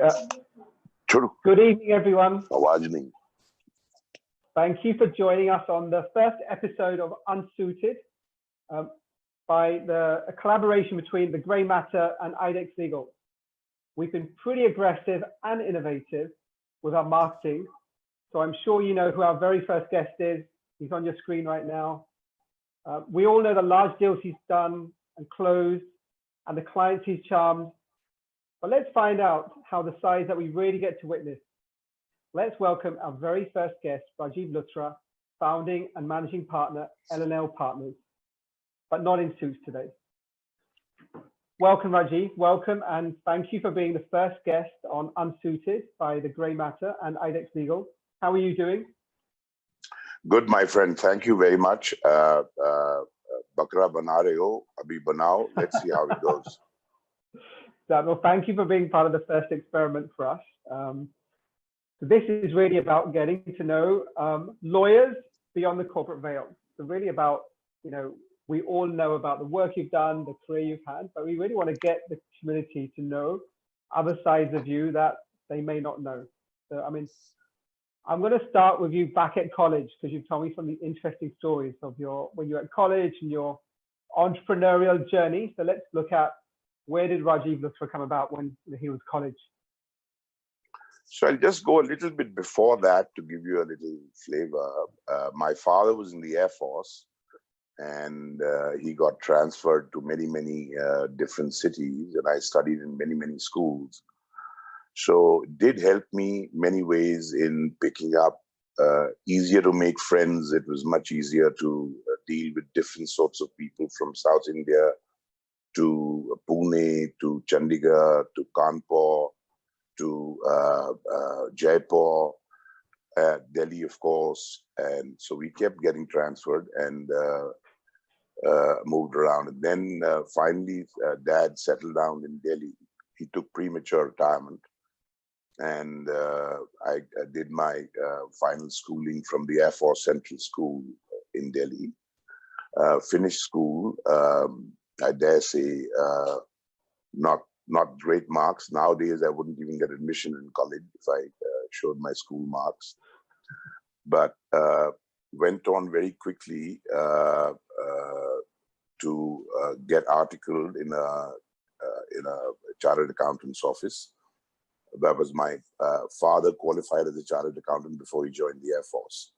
Uh, True. Good evening, everyone. Awajni. Thank you for joining us on the first episode of Unsuited by a collaboration between the Grey Matter and IDEX Legal. We've been pretty aggressive and innovative with our marketing. So I'm sure you know who our very first guest is. He's on your screen right now. We all know the large deals he's done and closed and the clients he's charmed. But let's find out how the sides that we really get to witness. Let's welcome our very first guest, Rajiv Luthra, founding and managing partner, L&L Partners, but not in suits today. Welcome, Rajiv. Welcome, and thank you for being the first guest on Unsuited by the Grey Matter and IDEX Legal. How are you doing? Good, my friend. Thank you very much. Bakra bana rahe ho, abhi banao. Let's see how it goes. Well, thank you for being part of the first experiment for us. So this is really about getting to know lawyers beyond the corporate veil. So really about, we all know about the work you've done, the career you've had, but we really want to get the community to know other sides of you that they may not know. So, I mean, I'm going to start with you back at college because you've told me some of the interesting stories of when you were at college and your entrepreneurial journey. So let's look at where did Rajiv Luthra come about when he was college? So I'll just go a little bit before that to give you a little flavor. My father was in the Air Force and he got transferred to many different cities, and I studied in many schools. So it did help me many ways in picking up, easier to make friends. It was much easier to deal with different sorts of people from South India to Pune, to Chandigarh, to Kanpur, to Jaipur, Delhi, of course. And so we kept getting transferred and moved around. And then finally, Dad settled down in Delhi. He took premature retirement. And I did my final schooling from the Air Force Central School in Delhi. Finished school, I dare say, not great marks. Nowadays, I wouldn't even get admission in college if I showed my school marks. But went on very quickly to get articled in a chartered accountant's office. That was my father qualified as a chartered accountant before he joined the Air Force.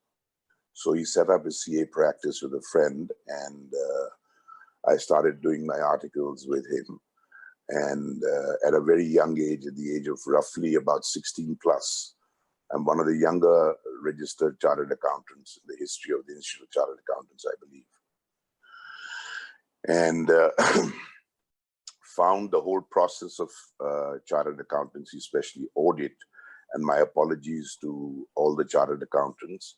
So he set up his CA practice with a friend, and I started doing my articles with him. And at a very young age, at the age of roughly about 16 plus, I'm one of the younger registered chartered accountants in the history of the Institute of Chartered Accountants, I believe. And found the whole process of chartered accountancy, especially audit, and my apologies to all the chartered accountants,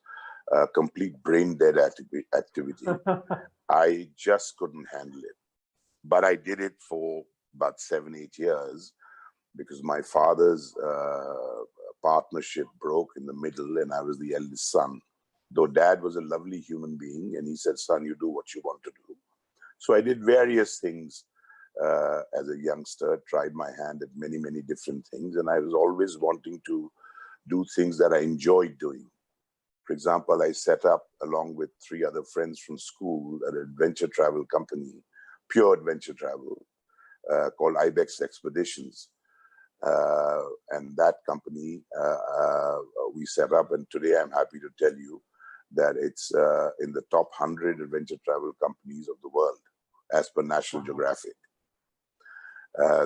complete brain dead activity. I just couldn't handle it. But I did it for about 7-8 years because my father's partnership broke in the middle and I was the eldest son. Though Dad was a lovely human being and he said, son, you do what you want to do. So I did various things as a youngster, tried my hand at many different things, and I was always wanting to do things that I enjoyed doing. For example, I set up, along with 3 other friends from school, an adventure travel company, pure adventure travel, called Ibex Expeditions. And that company we set up, and today I'm happy to tell you that it's in the top 100 adventure travel companies of the world, as per National Geographic.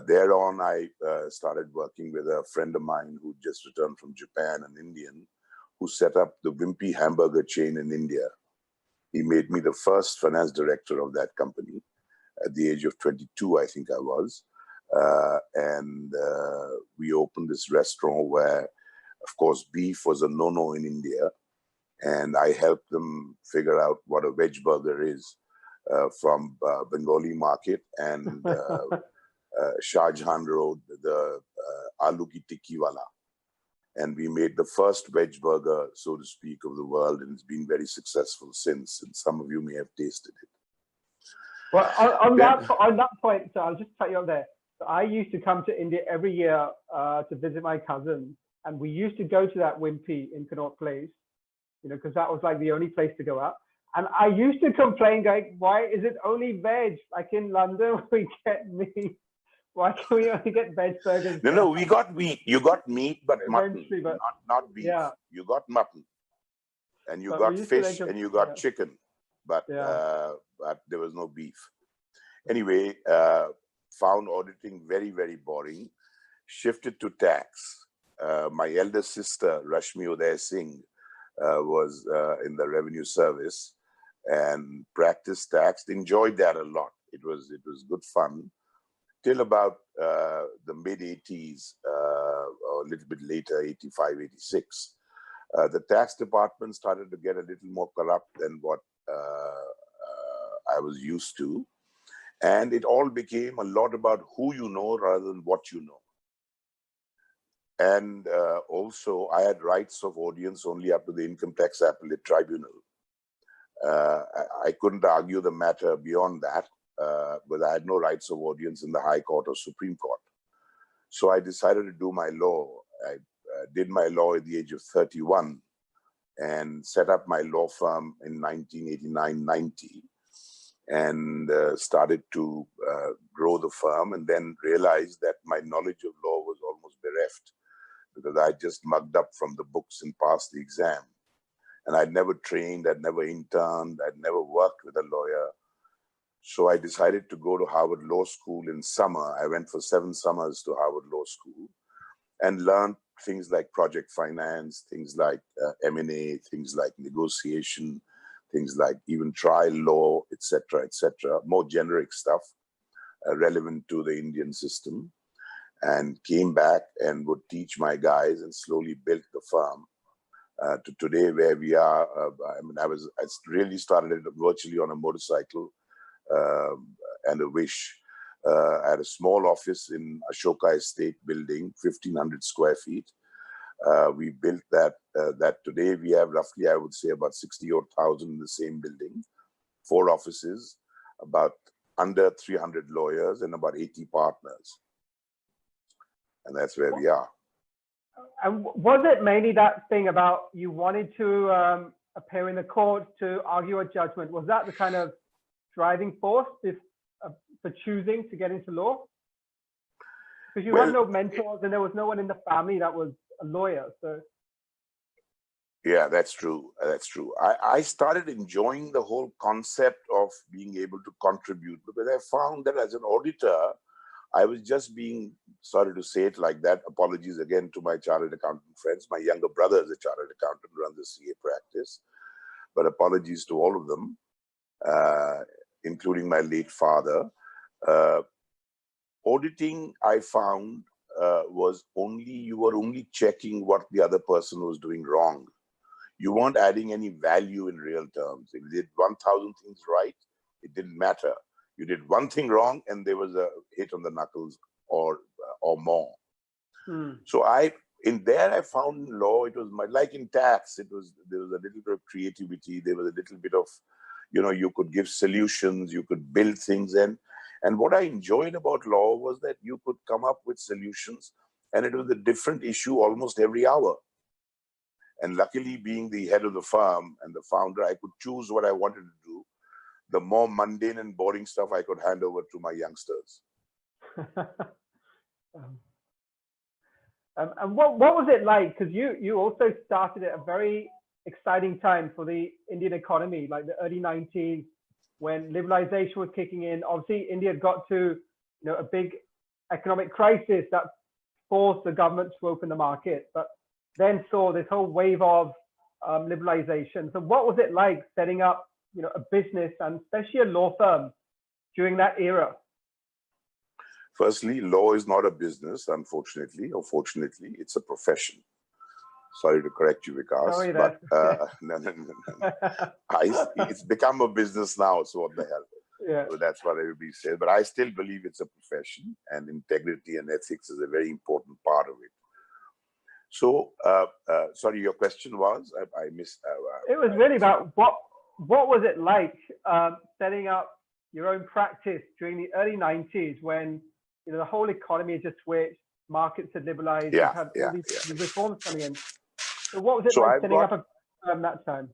Thereon, I started working with a friend of mine who just returned from Japan, an Indian, who set up the Wimpy hamburger chain in India. He made me the first finance director of that company at the age of 22, I think I was. And we opened this restaurant where, of course, beef was a no-no in India. And I helped them figure out what a veg burger is from Bengali market and Shah Jahan Road, the Aloo Ki Tikki Wala. And we made the first veg burger, so to speak, of the world, and it's been very successful since. And some of you may have tasted it. Well, on that point, so I'll just cut you up there. So I used to come to India every year to visit my cousins, and we used to go to that Wimpy in Connaught Place, you know, because that was like the only place to go out. And I used to complain, going, why is it only veg? Like in London, we get meat. Why can we only get veg burgers? No, we got meat. You got meat, but mutton, But not beef. yeah. You got mutton, and you But got fish, and you got yeah. chicken, but Yeah. but there was no beef. Anyway, found auditing very, very boring. Shifted to tax. My elder sister, Rashmi Uday Singh, was in the revenue service and practiced tax. Enjoyed that a lot. It was good fun till about the mid 80s, or a little bit later, 85, 86. The tax department started to get a little more corrupt than what I was used to. And it all became a lot about who you know rather than what you know. And also, I had rights of audience only up to the Income Tax Appellate Tribunal. I couldn't argue the matter beyond that, but I had no rights of audience in the High Court or Supreme Court. So I decided to do my law. I did my law at the age of 31 and set up my law firm in 1989-90 and started to grow the firm, and then realized that my knowledge of law was almost bereft because I just mugged up from the books and passed the exam. And I'd never trained, I'd never interned, I'd never worked with a lawyer. So I decided to go to Harvard Law School in summer. I went for 7 summers to Harvard Law School and learned things like project finance, things like M&A, things like negotiation, things like even trial law, etc., more generic stuff relevant to the Indian system, and came back and would teach my guys and slowly built the firm to today where we are. I mean, I really started it virtually on a motorcycle and a wish. I had a small office in Ashoka Estate building, 1,500 square feet. We built that today we have roughly, I would say, about 60,000 in the same building, 4 offices, about under 300 lawyers and about 80 partners. And that's where we are. And was it mainly that thing about you wanted to appear in the court to argue a judgment? Was that the kind of driving force for choosing to get into law? Because you had no mentors and there was no one in the family that was a lawyer. So yeah, that's true. That's true. I started enjoying the whole concept of being able to contribute because I found that as an auditor, I was just being, sorry to say it like that, apologies again to my chartered accountant friends. My younger brother is a chartered accountant, runs a CA practice, but apologies to all of them, including my late father. Auditing, I found, was you were only checking what the other person was doing wrong. You weren't adding any value in real terms. If you did 1,000 things right, it didn't matter. You did one thing wrong and there was a hit on the knuckles or more. So in there I found in law, it was like in tax, there was a little bit of creativity. There was a little bit of, you could give solutions, you could build things in. And what I enjoyed about law was that you could come up with solutions and it was a different issue almost every hour. And luckily, being the head of the firm and the founder, I could choose what I wanted to do. The more mundane and boring stuff I could hand over to my youngsters. And what was it like? Because you also started at a very exciting time for the Indian economy, like the early 90s, when liberalization was kicking in. Obviously, India had got to a big economic crisis that forced the government to open the market, but then saw this whole wave of liberalization. So what was it like setting up a business and especially a law firm during that era? Firstly, law is not a business, unfortunately, or fortunately, it's a profession. Sorry to correct you, Vikas, Sorry, but no. It's become a business now, so what the hell? Yeah. So that's what everybody says, but I still believe it's a profession and integrity and ethics is a very important part of it. So, sorry, your question was, I missed. It was really about what was it like setting up your own practice during the early 90s when the whole economy had just switched, markets had liberalized, Yeah, you've had yeah, all these yeah. reforms coming in. So what was it So like setting up a firm that time?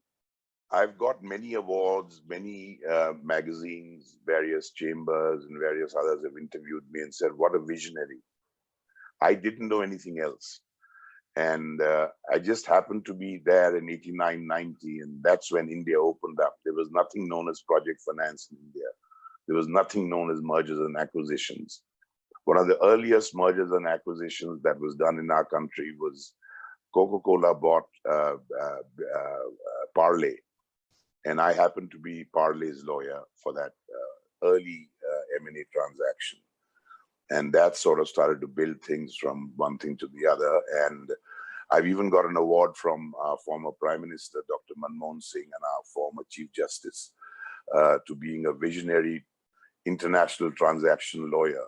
I've got many awards, many magazines, various chambers and various others have interviewed me and said, what a visionary. I didn't know anything else. And I just happened to be there in 89, 90, and that's when India opened up. There was nothing known as project finance in India. There was nothing known as mergers and acquisitions. One of the earliest mergers and acquisitions that was done in our country was Coca-Cola bought Parley. And I happened to be Parley's lawyer for that early M&A transaction. And that sort of started to build things from one thing to the other. And I've even got an award from our former Prime Minister, Dr. Manmohan Singh, and our former Chief Justice to being a visionary international transaction lawyer.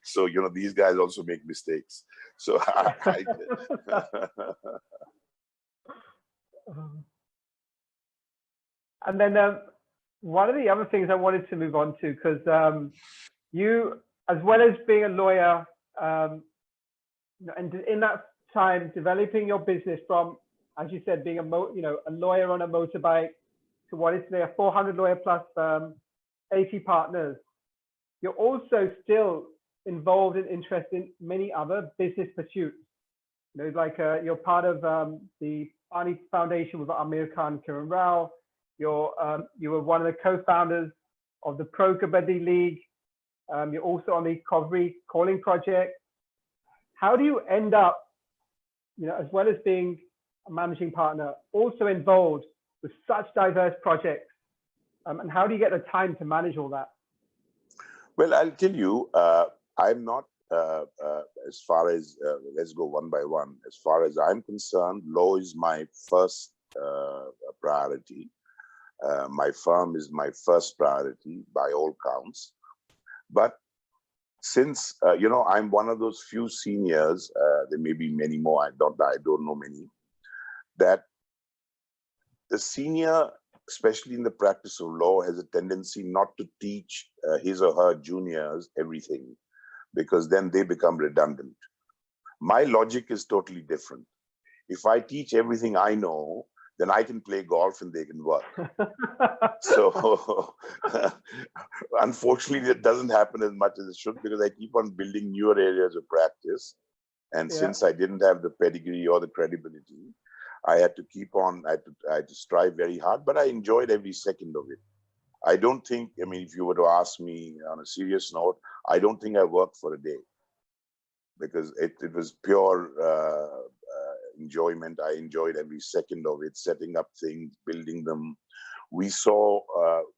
So, these guys also make mistakes. So And then one of the other things I wanted to move on to, because you, as well as being a lawyer, and in that time developing your business from, as you said, being a lawyer on a motorbike to what is today a 400 lawyer plus firm, 80 partners. You're also still involved and interested in many other business pursuits. Like you're part of the Ani Foundation with Amir Khan, Kiran Rao. You were one of the co-founders of the Pro Kabaddi League. You're also on the Kovri Calling Project. How do you end up, as well as being a managing partner, also involved with such diverse projects? And how do you get the time to manage all that? Well, I'll tell you, I'm not, as far as, let's go one by one. As far as I'm concerned, law is my first priority. My firm is my first priority by all counts. But since, I'm one of those few seniors, there may be many more, I don't know many, that the senior, especially in the practice of law, has a tendency not to teach his or her juniors everything, because then they become redundant. My logic is totally different. If I teach everything I know, then I can play golf and they can work. So unfortunately, it doesn't happen as much as it should, because I keep on building newer areas of practice. And since I didn't have the pedigree or the credibility, I had to keep on, I had to strive very hard, but I enjoyed every second of it. I don't think, if you were to ask me on a serious note, I don't think I worked for a day, because it was pure enjoyment. I enjoyed every second of it, setting up things, building them. We saw,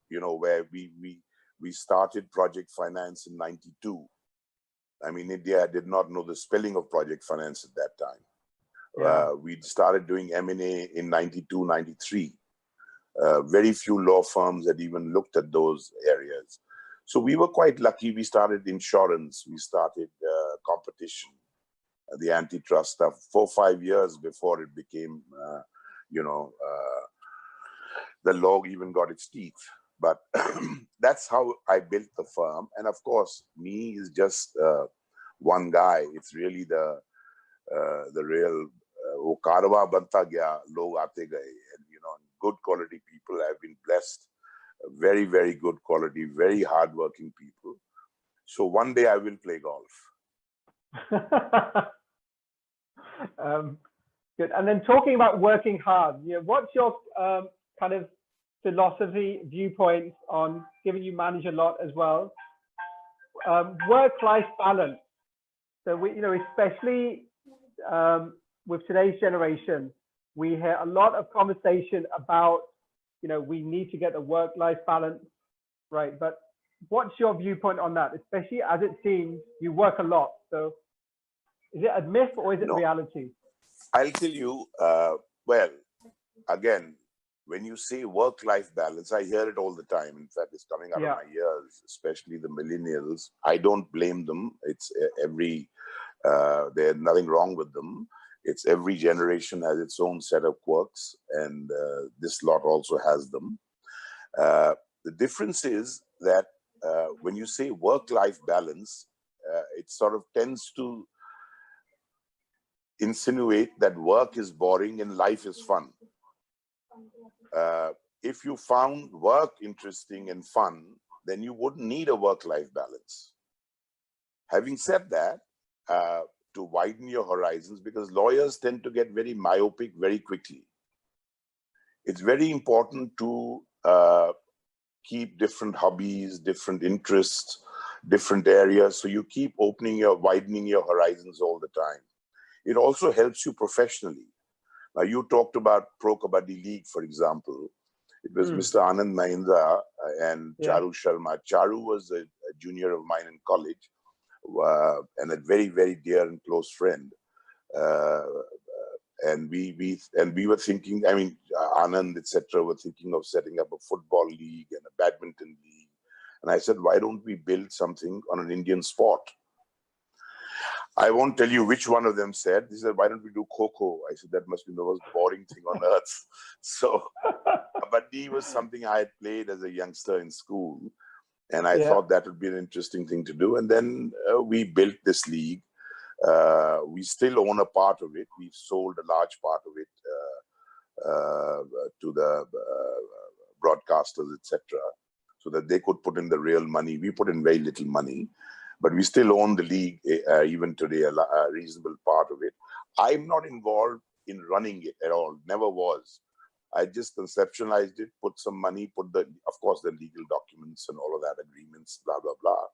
where we started project finance in '92. India did not know the spelling of project finance at that time. We started doing M&A in '92, '93. Very few law firms had even looked at those areas. So we were quite lucky. We started insurance. We started competition, the antitrust stuff, 4 or 5 years before it became, the law even got its teeth. But that's how I built the firm. And of course, me is just one guy. It's really the real wo karwa banta gaya, log aate gaye, and good quality people. I've been blessed, very, very good quality, very hardworking people. So one day I will play golf. Good. And then talking about working hard, what's your kind of philosophy, viewpoint on, given you manage a lot as well, work-life balance? So we, especially with today's generation, we hear a lot of conversation about, we need to get the work-life balance, right? But what's your viewpoint on that, especially as it seems you work a lot? So is it a myth or is it reality? I'll tell you, well, again, when you say work-life balance, I hear it all the time. In fact, it's coming out of my ears, especially the millennials. I don't blame them. It's there's nothing wrong with them. It's every generation has its own set of quirks, and this lot also has them. The difference is that when you say work-life balance, it sort of tends to insinuate that work is boring and life is fun. If you found work interesting and fun, then you wouldn't need a work-life balance. Having said that, to widen your horizons, because lawyers tend to get very myopic very quickly, it's very important to keep different hobbies, different interests, different areas, so you keep widening your horizons all the time. It also helps you professionally. Now, you talked about Pro Kabaddi League, for example. It was Mr. Anand Mahindra and Charu Sharma. Charu was a junior of mine in college, and a very, very dear and close friend. And we were thinking, I mean, Anand, etc., were thinking of setting up a football league and a badminton league. And I said, why don't we build something on an Indian sport? I won't tell you which one of them said. He said, why don't we do Kho-Kho? I said, that must be the most boring thing on earth. So Kabaddi was something I had played as a youngster in school. And I thought that would be an interesting thing to do. And then we built this league. We still own a part of it. We've sold a large part of it to the broadcasters, etc., so that they could put in the real money. We put in very little money, but we still own the league even today, a reasonable part of it. I'm not involved in running it at all, never was. I just conceptualized it, put some money, of course, the legal documents and all of that, agreements, blah, blah, blah,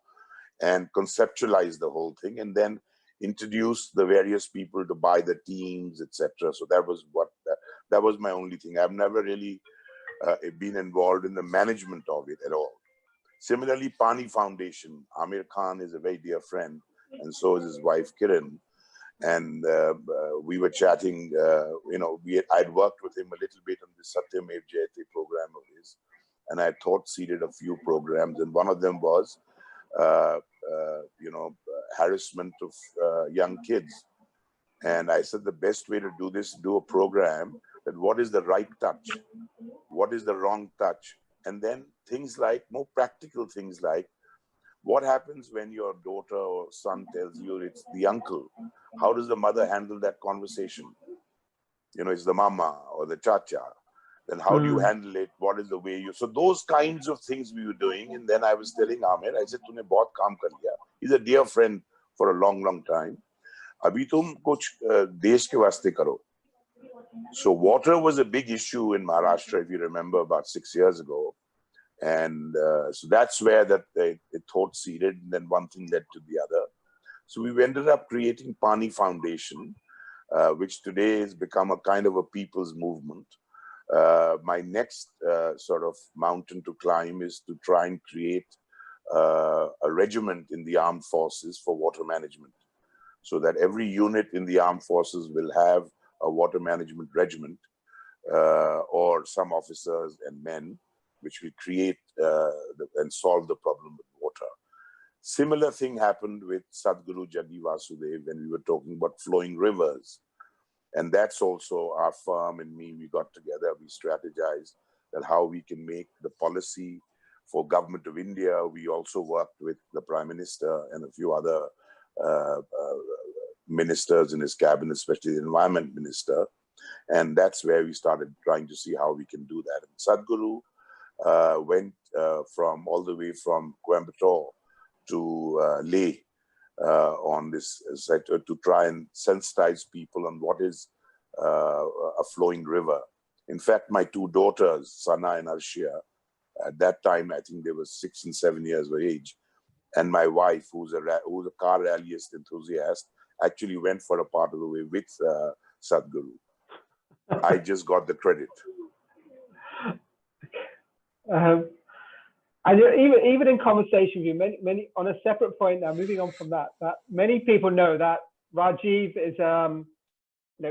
and conceptualize the whole thing, and then introduce the various people to buy the teams, etc. So that was my only thing. I've never really been involved in the management of it at all. Similarly, Pani Foundation, Amir Khan is a very dear friend, and so is his wife Kiran. And we were chatting, I'd worked with him a little bit on the Satyamev Jayate program of his, and I thought seeded a few programs, and one of them was, harassment of young kids. And I said the best way to do this, do a program that what is the right touch, what is the wrong touch, and then things like, more practical things like, what happens when your daughter or son tells you it's the uncle? How does the mother handle that conversation? It's the mama or the chacha. Then how do you handle it? What is the way you... So those kinds of things we were doing. And then I was telling Amir, I said, "Tune bahut kaam kar liya." He's a dear friend for a long, long time. Abhi tum kuch desh ke vaste karo. So water was a big issue in Maharashtra, if you remember, about 6 years ago. And so that's where it thought seeded, and then one thing led to the other. So we ended up creating Pani Foundation, which today has become a kind of a people's movement. My next sort of mountain to climb is to try and create a regiment in the armed forces for water management, so that every unit in the armed forces will have a water management regiment, or some officers and men, which will create and solve the problem with water. Similar thing happened with Sadhguru Jaggi Vasudev when we were talking about flowing rivers. And that's also our firm and me, we got together, we strategized that how we can make the policy for Government of India. We also worked with the Prime Minister and a few other ministers in his cabinet, especially the Environment Minister. And that's where we started trying to see how we can do that. And Sadhguru went from all the way from Coimbatore to Leh on this sector to try and sensitize people on what is a flowing river. In fact, my two daughters, Sana and Arshia, at that time, I think they were 6 and 7 years of age, and my wife, who's a car rallyist enthusiast, actually went for a part of the way with Sadhguru. I just got the credit. And even in conversation with you, many on a separate point now, moving on from that many people know that Rajiv is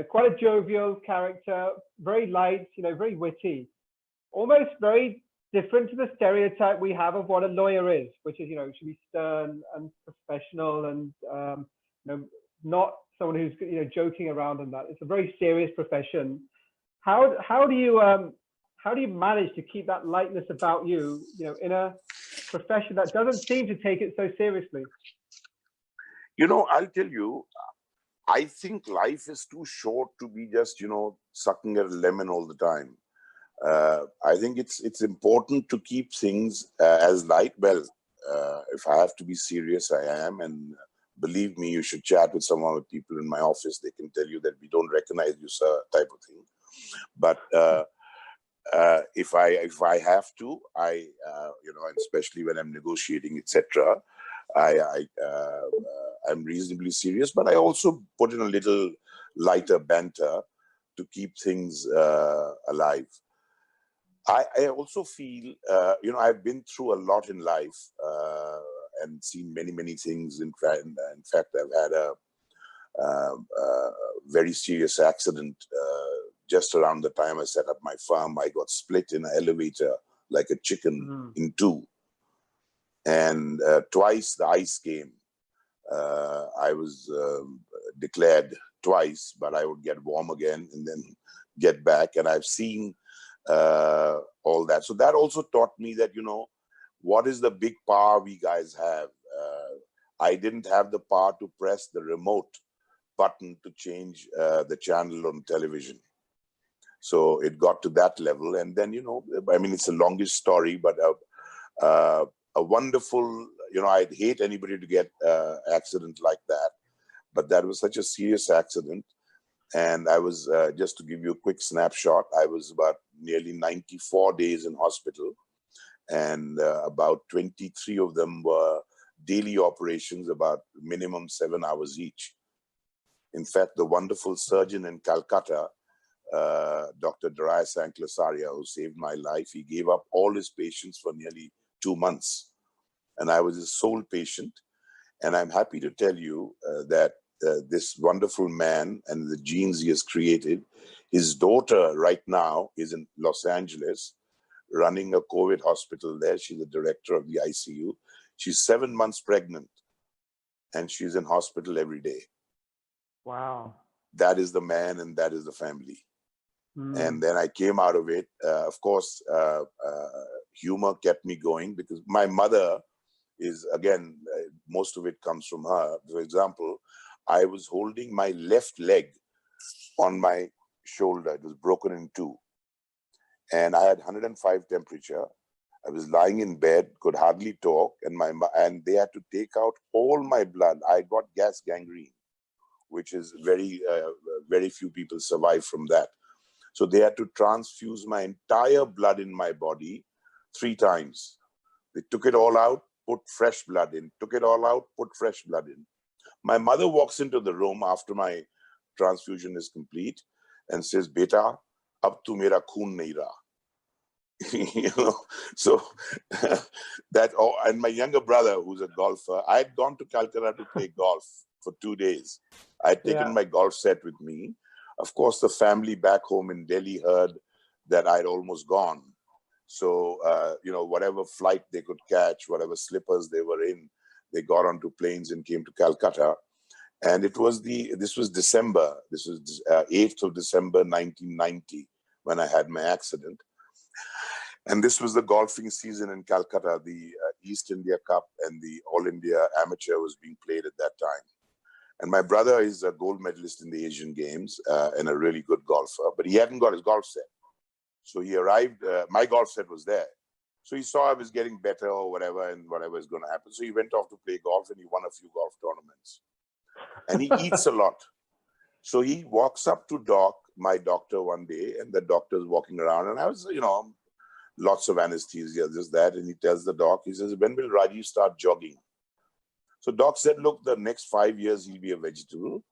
quite a jovial character, very light, very witty, almost very different to the stereotype we have of what a lawyer is, which is should be stern and professional and not someone who's joking around and that. It's a very serious profession. How do you manage to keep that lightness about you, in a profession that doesn't seem to take it so seriously? You know, I'll tell you, I think life is too short to be just, you know, sucking at a lemon all the time. I think it's important to keep things as light. Well, if I have to be serious, I am. And believe me, you should chat with some of the people in my office. They can tell you that we don't recognize you, sir, type of thing. But if I have to, you know, and especially when I'm negotiating, etc., I'm reasonably serious. But I also put in a little lighter banter to keep things alive. I also feel, you know, I've been through a lot in life and seen many things. In fact, I've had a very serious accident just around the time I set up my farm. I got split in an elevator like a chicken in two. And twice the ice came. I was declared twice, but I would get warm again and then get back. And I've seen all that. So that also taught me that, you know, what is the big power we guys have? I didn't have the power to press the remote button to change the channel on television. So it got to that level. And then, you know, I mean, it's the longest story, but a wonderful, you know, I'd hate anybody to get accident like that, but that was such a serious accident. And I was, just to give you a quick snapshot, I was about nearly 94 days in hospital, and about 23 of them were daily operations, about minimum 7 hours each. In fact, the wonderful surgeon in Calcutta, Dr. Darai Sanklasaria, who saved my life, he gave up all his patients for nearly 2 months. And I was his sole patient. And I'm happy to tell you that this wonderful man and the genes he has created, his daughter right now is in Los Angeles running a COVID hospital there. She's the director of the ICU. She's 7 months pregnant and she's in hospital every day. Wow. That is the man and that is the family. And then I came out of it. Of course, humor kept me going because my mother is, again, most of it comes from her. For example, I was holding my left leg on my shoulder. It was broken in two. And I had 105 temperature. I was lying in bed, could hardly talk, and they had to take out all my blood. I got gas gangrene, which is very few people survive from that. So they had to transfuse my entire blood in my body 3 times. They took it all out, put fresh blood in, took it all out, put fresh blood in. My mother walks into the room after my transfusion is complete and says, "Beta, ab tu mera khoon nahi raha." You know, so that, oh, and my younger brother, who's a golfer, I had gone to Calcutta to play golf for 2 days. I had taken my golf set with me. Of course, the family back home in Delhi heard that I'd almost gone. So, you know, whatever flight they could catch, whatever slippers they were in, they got onto planes and came to Calcutta. And it was this was December. This was 8th of December, 1990, when I had my accident. And this was the golfing season in Calcutta. The East India Cup and the All India Amateur was being played at that time. And my brother is a gold medalist in the Asian Games and a really good golfer, but he hadn't got his golf set. So he arrived, my golf set was there. So he saw I was getting better or whatever, and whatever is going to happen. So he went off to play golf and he won a few golf tournaments. And he eats a lot. So he walks up to my doctor one day, and the doctor's walking around, and I was, you know, lots of anesthesia, this, that. And he tells the doc, he says, "When will Rajiv start jogging?" So doc said, "Look, the next 5 years he'll be a vegetable.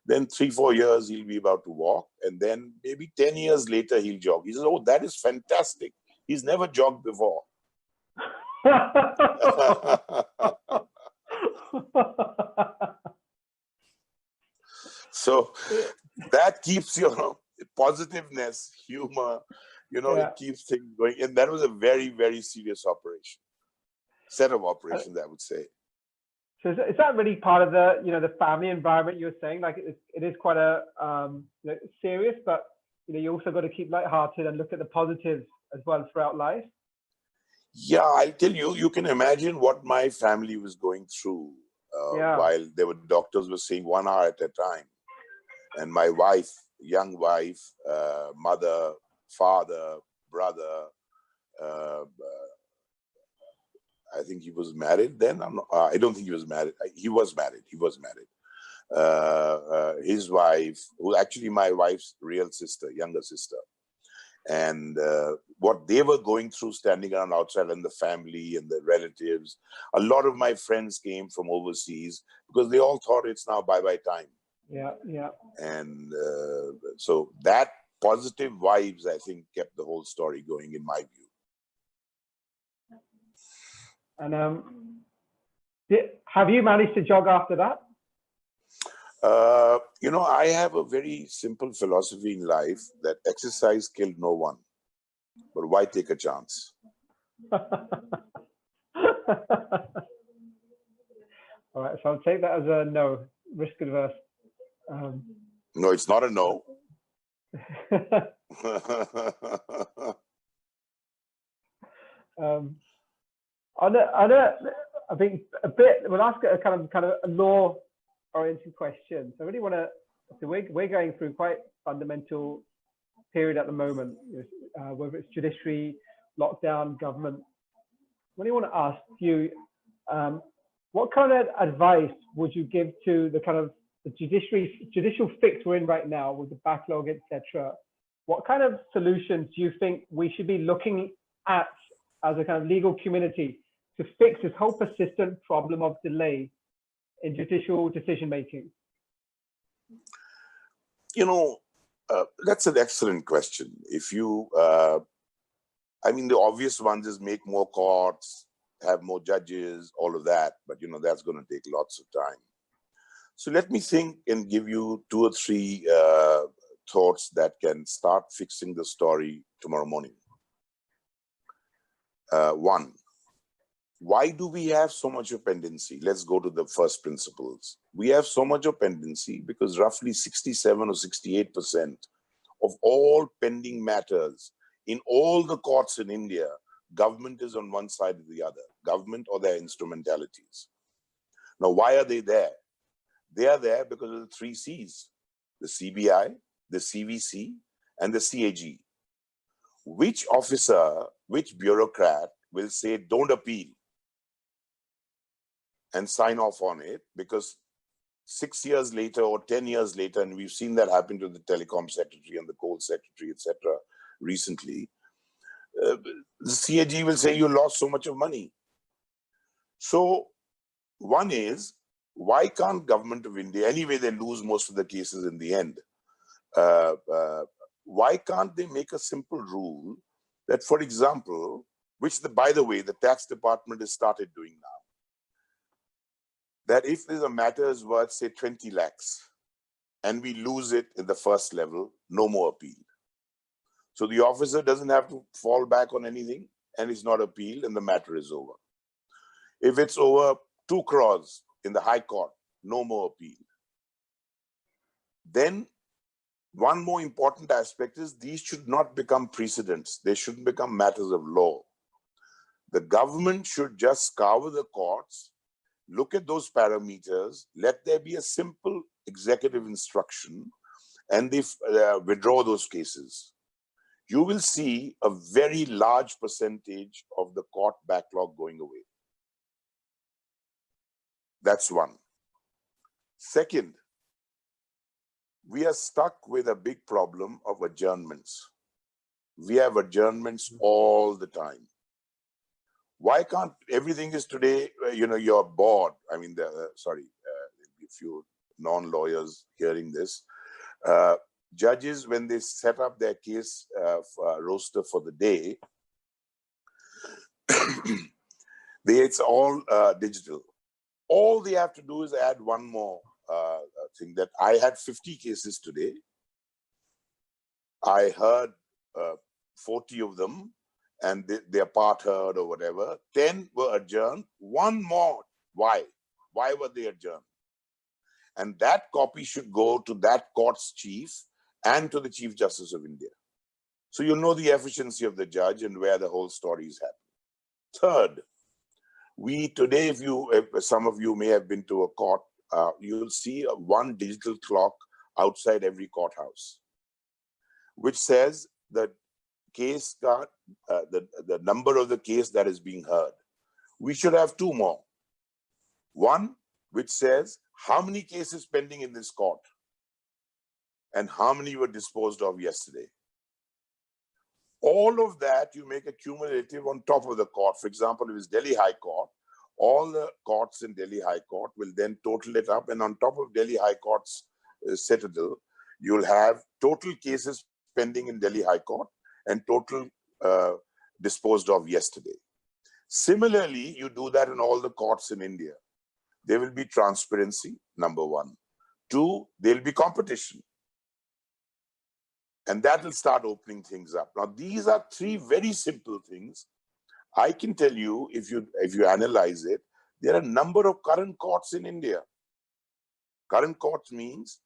Then 3-4 years he'll be about to walk. And then maybe 10 years later he'll jog." He says, "Oh, that is fantastic. He's never jogged before." So that keeps your positiveness, humor, you know, it keeps things going. And that was a very serious operation, set of operations, I would say. So is that really part of the, you know, the family environment you were saying? Like it is quite a you know, serious, but you know, you also got to keep lighthearted and look at the positives as well throughout life. Yeah, I'll tell you, you can imagine what my family was going through Yeah. while there were doctors were saying 1 hour at a time. And my wife, young wife, mother, father, brother, uh, I think he was married then. I don't think he was married. He was married. He was married. His wife, who actually my wife's real sister, younger sister, and what they were going through standing around outside, and the family and the relatives. A lot of my friends came from overseas because they all thought it's now bye-bye time. Yeah, yeah. And so that positive vibes, I think, kept the whole story going, in my view. And have you managed to jog after that? You know, I have a very simple philosophy in life that exercise killed no one, but why take a chance? All right, so I'll take that as a no, risk adverse. No, it's not a no. I think a bit. We'll ask a kind of a law-oriented question. So I really want to. So we're going through quite fundamental period at the moment, whether it's judiciary, lockdown, government. What do you want to ask you? What kind of advice would you give to the kind of the judicial fix we're in right now with the backlog, etc.? What kind of solutions do you think we should be looking at as a kind of legal community to fix this whole persistent problem of delay in judicial decision making? You know, that's an excellent question. If you, I mean, the obvious ones is make more courts, have more judges, all of that. But, you know, that's going to take lots of time. So let me think and give you 2 or 3 thoughts that can start fixing the story tomorrow morning. 1, why do we have so much of pendency? Let's go to the first principles. We have so much of pendency because roughly 67 or 68% of all pending matters in all the courts in India, government is on one side or the other, government or their instrumentalities. Now, why are they there? They are there because of the 3 C's, the CBI, the CVC, and the CAG. Which officer, which bureaucrat will say, don't appeal and sign off on it, because 6 years later or 10 years later, and we've seen that happen to the telecom secretary and the coal secretary, etc. recently, the CAG will say you lost so much of money. So one is, why can't government of India, anyway they lose most of the cases in the end, why can't they make a simple rule that, for example, which by the way, the tax department has started doing now, that if there's a matter is worth, say, 20 lakhs, and we lose it in the first level, no more appeal. So the officer doesn't have to fall back on anything, and it's not appealed, and the matter is over. If it's over 2 crores in the High Court, no more appeal. Then one more important aspect is these should not become precedents. They shouldn't become matters of law. The government should just scour the courts, look at those parameters, let there be a simple executive instruction, and they withdraw those cases. You will see a very large percentage of the court backlog going away. That's one. Second, we are stuck with a big problem of adjournments. We have adjournments all the time. Why can't everything is today, you know, you're bored. I mean, sorry, if you non-lawyers hearing this, judges, when they set up their case roster for the day, it's all digital. All they have to do is add one more thing, that I had 50 cases today. I heard 40 of them, and they're part heard or whatever. 10 were adjourned. One more. Why? Why were they adjourned? And that copy should go to that court's chief and to the Chief Justice of India. So you'll know the efficiency of the judge and where the whole story is happening. Third, we today, if some of you may have been to a court, you'll see one digital clock outside every courthouse, which says the case the number of the case that is being heard. We should have two more. One which says how many cases pending in this court and how many were disposed of yesterday. All of that you make a cumulative on top of the court. For example, if it's Delhi High Court, all the courts in Delhi High Court will then total it up, and on top of Delhi High Court's citadel, you'll have total cases pending in Delhi High Court and total disposed of yesterday. Similarly, you do that in all the courts in India. There will be transparency, number one. Two, there'll be competition. And that will start opening things up. Now, these are three very simple things. I can tell you, if you analyze it, there are a number of current courts in India. Current courts means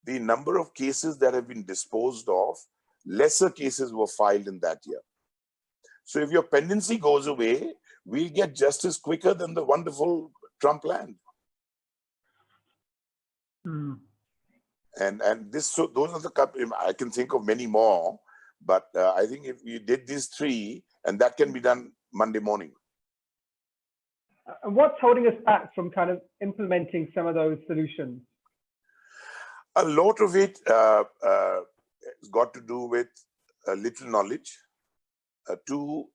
the number of cases that have been disposed of, lesser cases were filed in that year. So if your pendency goes away, we'll get justice quicker than the wonderful Trump land. Mm. And this, so those are the, I can think of many more, but I think if we did these three, and that can be done Monday morning. And what's holding us back from kind of implementing some of those solutions? A lot of it has got to do with little knowledge. Two,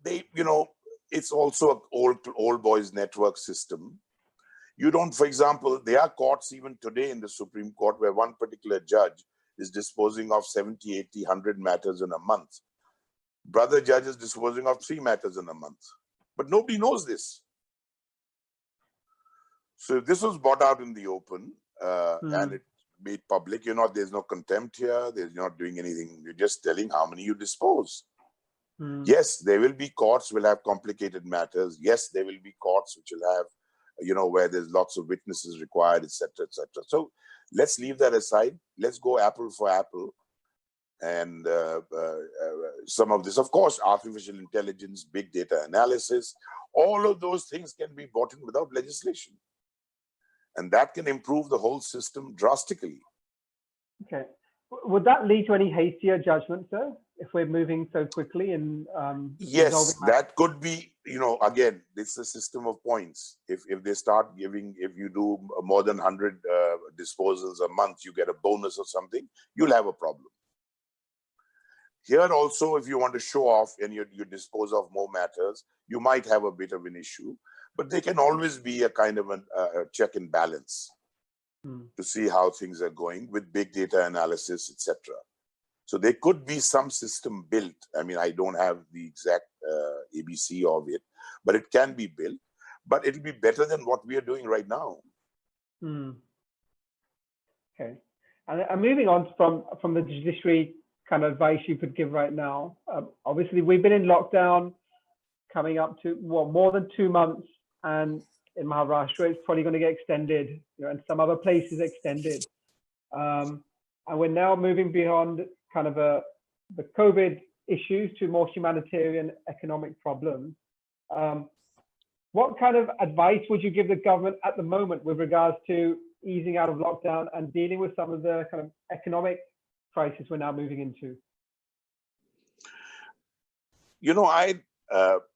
it's also an old boys network system. You don't, for example, there are courts even today in the Supreme Court where one particular judge is disposing of 70, 80, 100 matters in a month. Brother judge is disposing of 3 matters in a month. But nobody knows this. So if this was brought out in the open and it made public, there's no contempt here, there's not doing anything, you're just telling how many you dispose. Yes, there will be courts will have complicated matters. Yes, there will be courts which will have, where there's lots of witnesses required, etc., etc. So let's leave that aside. Let's go apple for apple. And some of this, of course, artificial intelligence, big data analysis, all of those things can be brought in without legislation. And that can improve the whole system drastically. Okay. Would that lead to any hastier judgment, sir, if we're moving so quickly? Yes, that could be, again, it's a system of points. If they start giving, if you do more than 100 disposals a month, you get a bonus or something, you'll have a problem. Here also, if you want to show off and you dispose of more matters, you might have a bit of an issue, but there can always be a kind of a check and balance to see how things are going with big data analysis, etc. So there could be some system built. I mean, I don't have the exact ABC of it, but it can be built. But it'll be better than what we are doing right now. Okay. And moving on from the judiciary kind of advice you could give right now. Obviously, we've been in lockdown coming up to more than 2 months, and in Maharashtra, it's probably going to get extended, and some other places extended. And we're now moving beyond kind of the COVID issues to more humanitarian economic problems. What kind of advice would you give the government at the moment with regards to easing out of lockdown and dealing with some of the kind of economic crisis we're now moving into?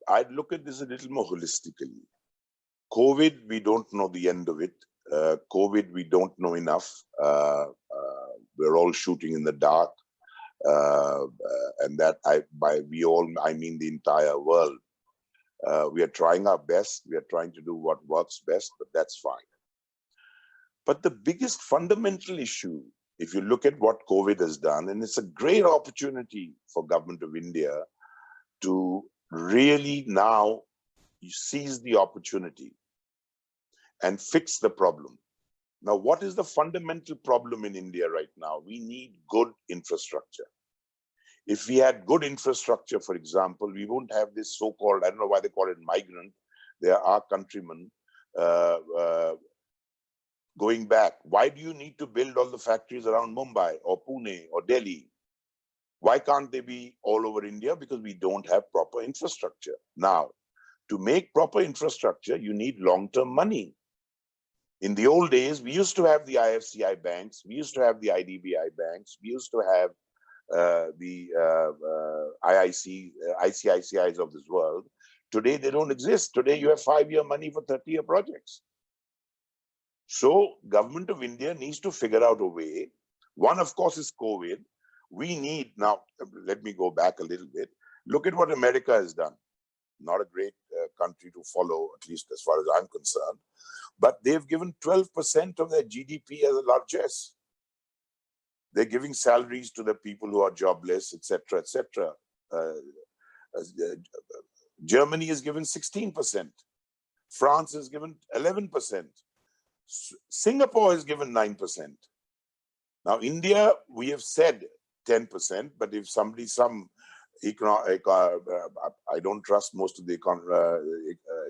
I'd look at this a little more holistically. COVID, we don't know the end of it. COVID, we don't know enough. We're all shooting in the dark. And that I mean the entire world. We are trying our best. We are trying to do what works best, but that's fine. But the biggest fundamental issue, if you look at what COVID has done, and it's a great opportunity for government of India to really now seize the opportunity and fix the problem. Now, what is the fundamental problem in India right now? We need good infrastructure. If we had good infrastructure, for example, we won't have this so-called, I don't know why they call it migrant, they are our countrymen going back. Why do you need to build all the factories around Mumbai or Pune or Delhi? Why can't they be all over India? Because we don't have proper infrastructure. Now, To make proper infrastructure, you need long-term money. In the old days, we used to have the IFCI banks, we used to have the IDBI banks, we used to have the ICICIs of this world. Today, they don't exist. Today, you have 5-year money for 30-year projects. So, government of India needs to figure out a way. One, of course, is COVID. We need, now, let me go back a little bit. Look at what America has done. Not a great country to follow, at least as far as I'm concerned. But they've given 12% of their GDP as a largesse. They're giving salaries to the people who are jobless, etc., etc. Germany is given 16%. France is given 11%. Singapore is given 9%. Now, India, we have said 10%, but if somebody, I don't trust most of the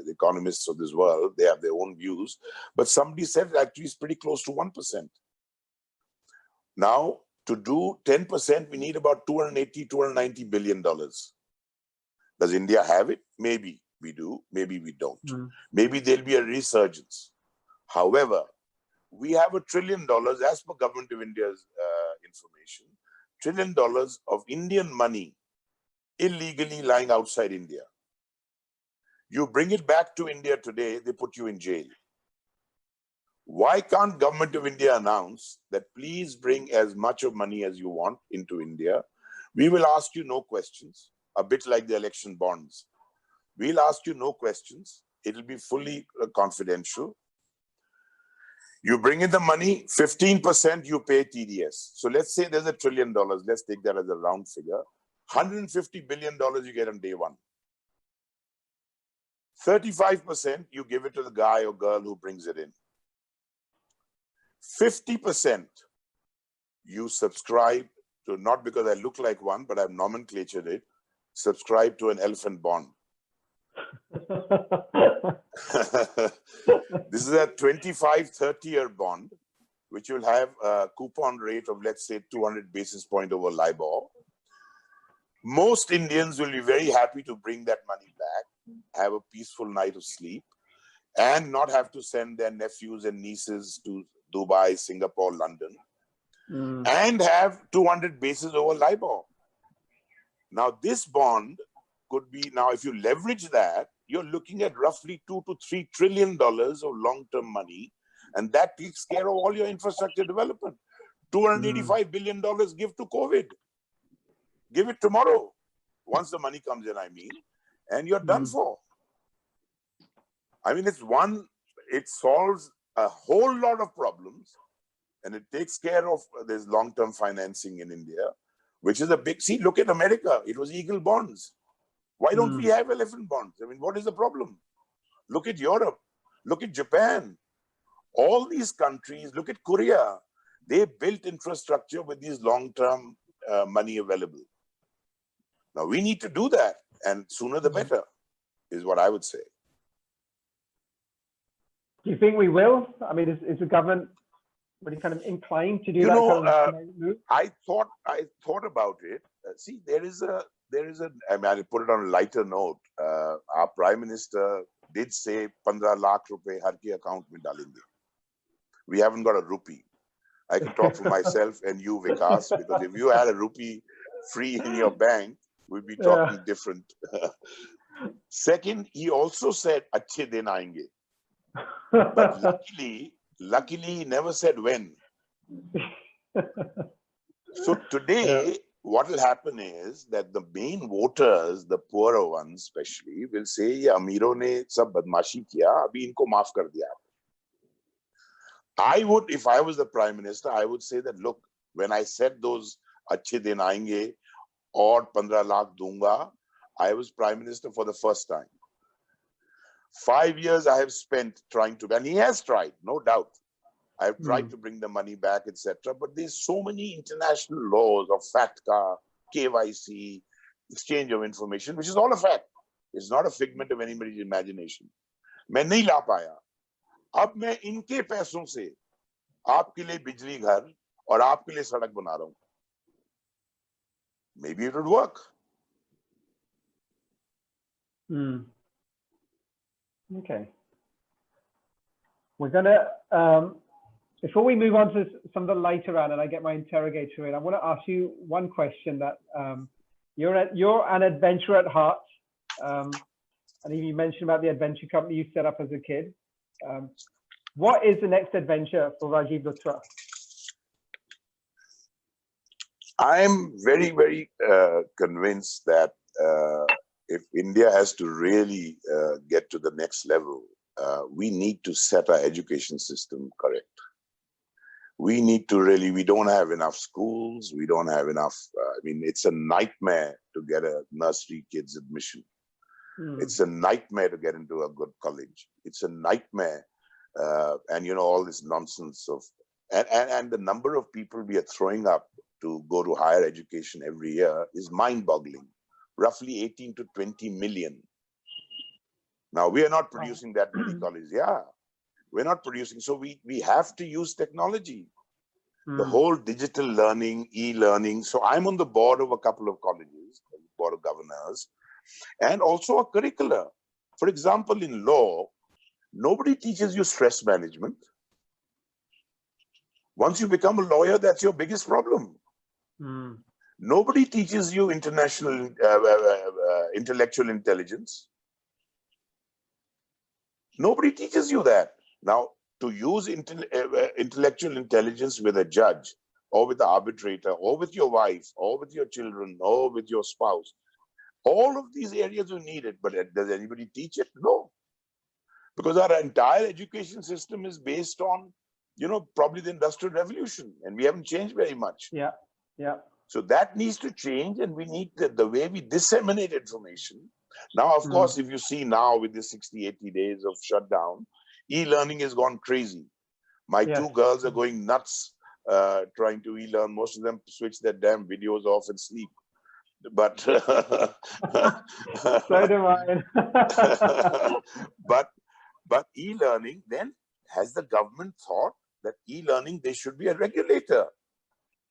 economists of this world, they have their own views, but somebody said it actually is pretty close to 1%. Now, to do 10%, we need about $280, $290 billion. Does India have it? Maybe we do, maybe we don't. Maybe there'll be a resurgence. However, we have $1 trillion, as per Government of India's information, $1 trillion of Indian money illegally lying outside India. You bring it back to India today, they put you in jail. Why can't Government of India announce that please bring as much of money as you want into India? We will ask you no questions, a bit like the election bonds. We'll ask you no questions. It'll be fully confidential. You bring in the money, 15% you pay TDS. So let's say there's $1 trillion. Let's take that as a round figure. $150 billion you get on day one. 35% you give it to the guy or girl who brings it in. 50% you subscribe to, not because I look like one, but I've nomenclatured it, subscribe to an elephant bond. This is a 25, 30-year bond, which will have a coupon rate of, let's say, 200 basis points over LIBOR. Most Indians will be very happy to bring that money back, have a peaceful night of sleep, and not have to send their nephews and nieces to Dubai, Singapore, London, and have 200 basis over LIBOR. Now, this bond could be, now if you leverage that, you're looking at roughly $2 to $3 trillion of long-term money, and that takes care of all your infrastructure development. $285 billion give to COVID. Give it tomorrow, once the money comes in, I mean, and you're done for. I mean, it solves a whole lot of problems, and it takes care of, there's long-term financing in India, which is a big, see, look at America, it was eagle bonds. Why don't we have elephant bonds? I mean, what is the problem? Look at Europe, look at Japan, all these countries, look at Korea. They built infrastructure with these long-term money available. Now, we need to do that, and sooner the better, is what I would say. Do you think we will? I mean, is the government really kind of inclined to do that? Kind of move? I thought about it. See, there is a, I mean, I'll put it on a lighter note. Our Prime Minister did say 15 lakh rupees har ki account mein dalenge. We haven't got a rupee. I can talk for myself and you, Vikas, because if you had a rupee free in your bank, we'd be talking different. Second, he also said, "Achhe din aayenge." But luckily, he never said when. So today, what will happen is that the main voters, the poorer ones especially, will say, "Ye Amiron ne sab badmashi kiya, abhi inko maaf kar diya." I would, if I was the Prime Minister, I would say that, look, when I said those "Achhe din aayenge" or 15 lakh dunga, I was Prime Minister for the first time. 5 years I have spent trying to, and he has tried, no doubt. I have tried to bring the money back, etc. But there's so many international laws of FATCA, KYC, exchange of information, which is all a fact. It's not a figment of anybody's imagination. मैं नहीं ला पाया. अब मैं इनके पैसों से आपके लिए बिजली घर और आपके लिए सड़क बना रहा हूं. Maybe it would work. Okay. We're gonna, before we move on to some of the lighter round and I get my interrogator in, I want to ask you one question that you're an adventurer at heart. And you mentioned about the adventure company you set up as a kid. What is the next adventure for Rajiv Luthra? I'm very, very convinced that if India has to really get to the next level, we need to set our education system correct. We need to really, we don't have enough schools, we don't have enough, I mean, it's a nightmare to get a nursery kid's admission. It's a nightmare to get into a good college. It's a nightmare, and you know, all this nonsense of, and the number of people we are throwing up to go to higher education every year is mind-boggling. Roughly 18 to 20 million. Now, we are not producing that many colleges. Yeah, we're not producing. So we have to use technology. The whole digital learning, e-learning. So I'm on the board of a couple of colleges, board of governors, and also a curricula. For example, in law, nobody teaches you stress management. Once you become a lawyer, that's your biggest problem. Nobody teaches you international intellectual intelligence. Nobody teaches you that. Now, to use intellectual intelligence with a judge or with the arbitrator or with your wife or with your children or with your spouse, all of these areas you need it, but does anybody teach it? No. Because our entire education system is based on, you know, probably the Industrial Revolution, and we haven't changed very much. Yeah, yeah. So that needs to change, and we need the way we disseminate information. Now, of course, if you see now with the 60, 80 days of shutdown, e-learning has gone crazy. My two girls are going nuts trying to e-learn. Most of them switch their damn videos off and sleep. But so do I. but e-learning, then has the government thought that e-learning, there should be a regulator?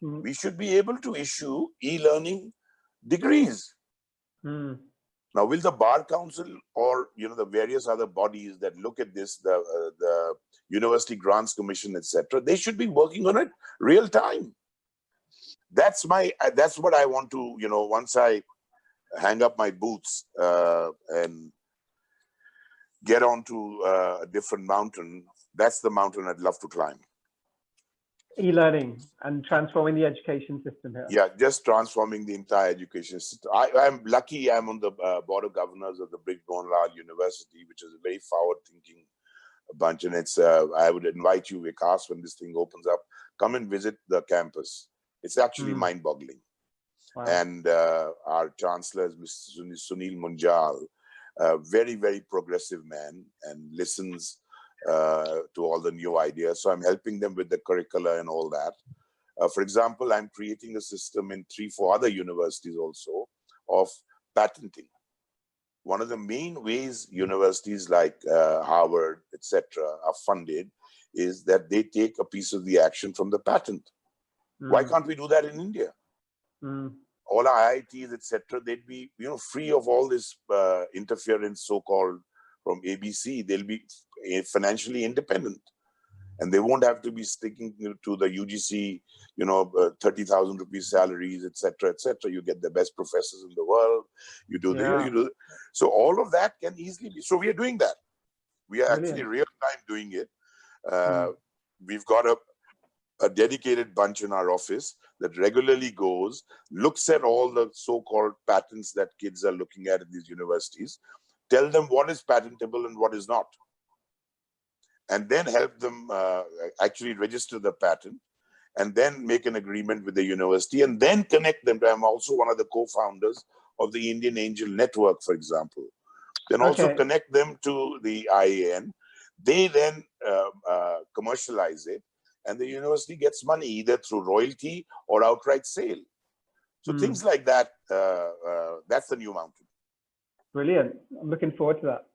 We should be able to issue e-learning degrees. Now, will the Bar Council or, you know, the various other bodies that look at this, the University Grants Commission, etc., they should be working on it real time. That's what I want to, you know, once I hang up my boots and get onto a different mountain, that's the mountain I'd love to climb. E-learning and transforming the education system here. Yeah, just transforming the entire education system. I'm lucky I'm on the board of governors of the Brij Mohanlal University, which is a very forward-thinking bunch. And it's, I would invite you, Vikas, when this thing opens up, come and visit the campus. It's actually mind-boggling. Wow. And our chancellor is Mr. Sunil Munjal, a very, very progressive man, and listens to all the new ideas. So I'm helping them with the curricula and all that. For example, I'm creating a system in 3-4 other universities also of patenting. One of the main ways universities like Harvard, etc., are funded is that they take a piece of the action from the patent. Why can't we do that in India? All our IITs, etc., they'd be, you know, free of all this interference, so-called, from ABC. They'll be financially independent, and they won't have to be sticking to the UGC, you know, 30,000 rupees salaries, etc., etc. You get the best professors in the world. You do you do. So all of that can easily be. So we are doing that. We are actually real time doing it. We've got a dedicated bunch in our office that regularly goes, looks at all the so-called patents that kids are looking at these universities, tell them what is patentable and what is not, and then help them actually register the patent, and then make an agreement with the university, and then connect them. I'm also one of the co-founders of the Indian Angel Network, for example. Then also connect them to the IAN. They then commercialize it, and the university gets money either through royalty or outright sale. So things like that, that's the new mountain. Brilliant. I'm looking forward to that.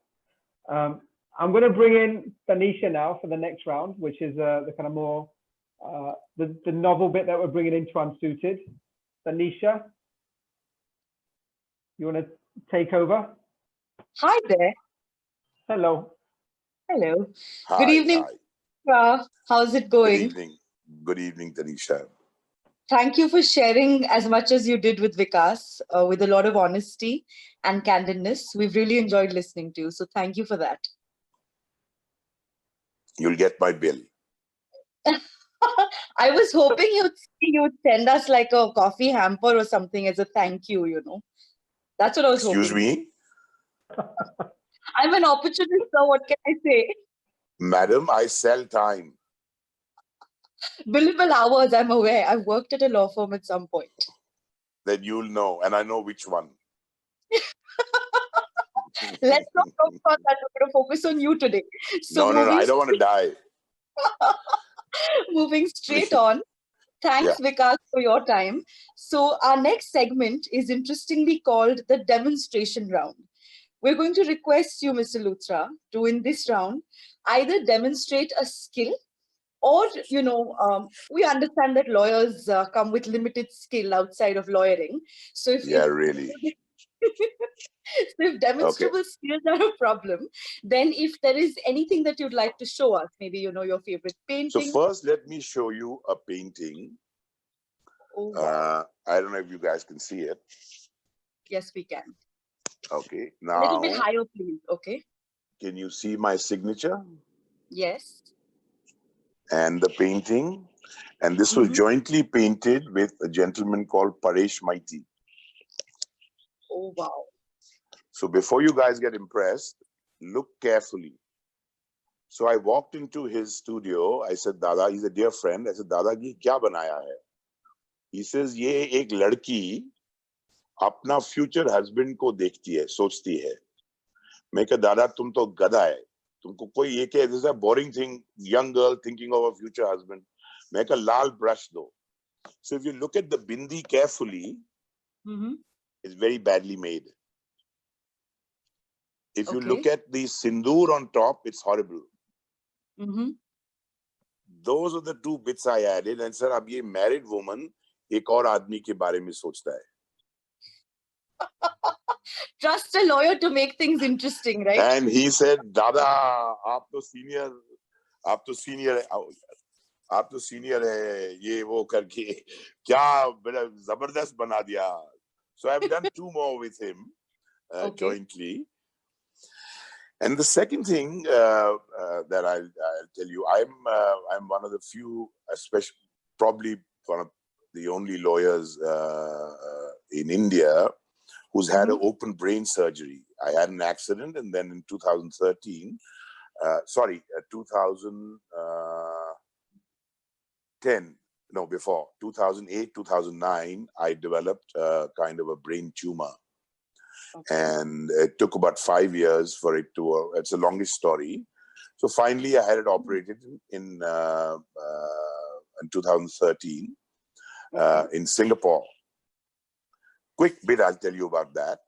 I'm going to bring in Tanisha now for the next round, which is the kind of more, the novel bit that we're bringing into Unsuited. Tanisha, you want to take over? Hi there. Hello. Hello. Hi, Good evening, hi. how's it Good going? evening. Good evening, Tanisha. Thank you for sharing as much as you did with Vikas, with a lot of honesty and candidness. We've really enjoyed listening to you. So thank you for that. You'll get my bill. I was hoping you'd send us like a coffee hamper or something as a thank you, you know. That's what I was Excuse hoping. me, I'm an opportunist, so what can I say? madam, I sell time. Billable hours, I'm aware. I've worked at a law firm at some point. Then you'll know, and I know which one. Let's not talk about that. We're going to focus on you today. So No, I don't want to die. moving straight on. Thanks, Vikas, for your time. So our next segment is interestingly called the demonstration round. We're going to request you, Mr. Luthra, to in this round either demonstrate a skill or, we understand that lawyers come with limited skill outside of lawyering. So Really. So if demonstrable skills are a problem, then if there is anything that you'd like to show us, maybe, your favorite painting. So first, let me show you a painting. Oh, wow. I don't know if you guys can see it. Yes, we can. Okay, now. A little bit higher, please. Okay. Can you see my signature? Yes. And the painting. And this was jointly painted with a gentleman called Paresh Maiti. Oh, wow. So before you guys get impressed, look carefully. So I walked into his studio. I said, Dada, he's a dear friend. I said, Dada, ye kya banaya hai? He says, ye ek ladki apna future husband ko dekhti hai, sochti hai. मैं कहा, Dada, tum to gada hai. Tumko koi ye kya, this is a boring thing, young girl thinking of a future husband. मैं कहा, lal brush do. So if you look at the bindi carefully, it's very badly made. If you look at the sindoor on top, it's horrible. Those are the two bits I added. And sir, ab ye married woman ek aur aadmi ke bare mein sochta hai. Trust a lawyer to make things interesting, right? And he said, Dada, aap to senior hai, ye wo karke kya bada zabardast bana diya. So I've done two more with him jointly. And the second thing that I'll tell you, I'm one of the few, especially probably one of the only lawyers in India who's had an open brain surgery. I had an accident, and then in 2010, no, before 2008, 2009, I developed kind of a brain tumor. And it took about 5 years for it to, it's the longest story. So finally I had it operated in 2013 in Singapore. Quick bit, I'll tell you about that.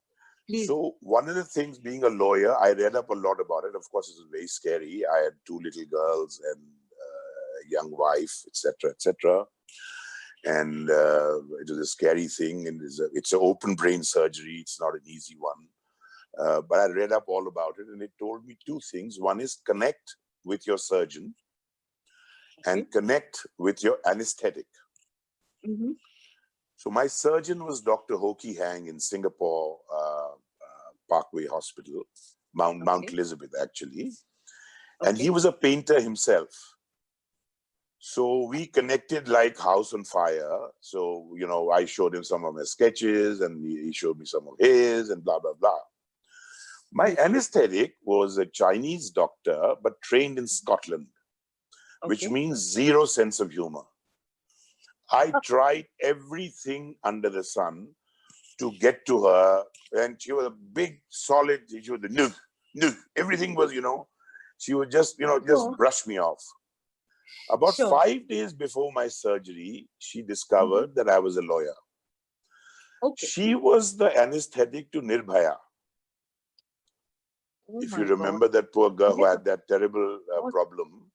Please. So one of the things, being a lawyer, I read up a lot about it. Of course, it was very scary. I had 2 little girls and a young wife, etc., etc. And it was a scary thing, and it's an open brain surgery. It's not an easy one. But I read up all about it, and it told me 2 things. One is connect with your surgeon and connect with your anesthetic. So my surgeon was Dr. Ho Ki Hang in Singapore Parkway Hospital, Mount Elizabeth, actually. And he was a painter himself. So we connected like house on fire. So, I showed him some of my sketches and he showed me some of his and blah, blah, blah. My anesthetic was a Chinese doctor, but trained in Scotland, which means 0 sense of humor. I tried everything under the sun to get to her, and she was a big, solid, she was the nug, everything was, she would just, just brush me off. About 5 days before my surgery, she discovered that I was a lawyer. She was the anesthetic to Nirbhaya. If you remember that poor girl who had that terrible problem.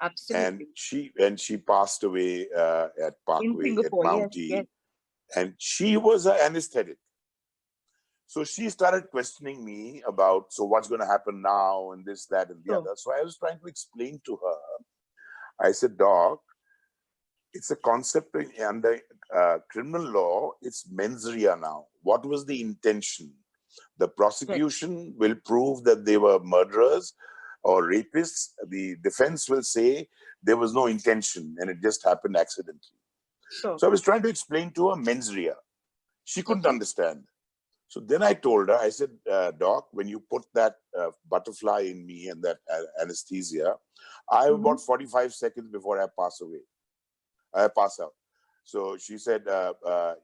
Absolutely. And she passed away at Parkway, at Mountie. And she was an anesthetic. So she started questioning me about, so what's going to happen now and this, that, and the other. So I was trying to explain to her. I said, Doc, it's a concept under criminal law. It's mens rea now. What was the intention? The prosecution will prove that they were murderers or rapists. The defense will say there was no intention and it just happened accidentally. Sure. So I was trying to explain to her mens rea. She couldn't understand. So then I told her, I said, Doc, when you put that butterfly in me and that anesthesia, I have about 45 seconds before I pass away. I pass out. So she said,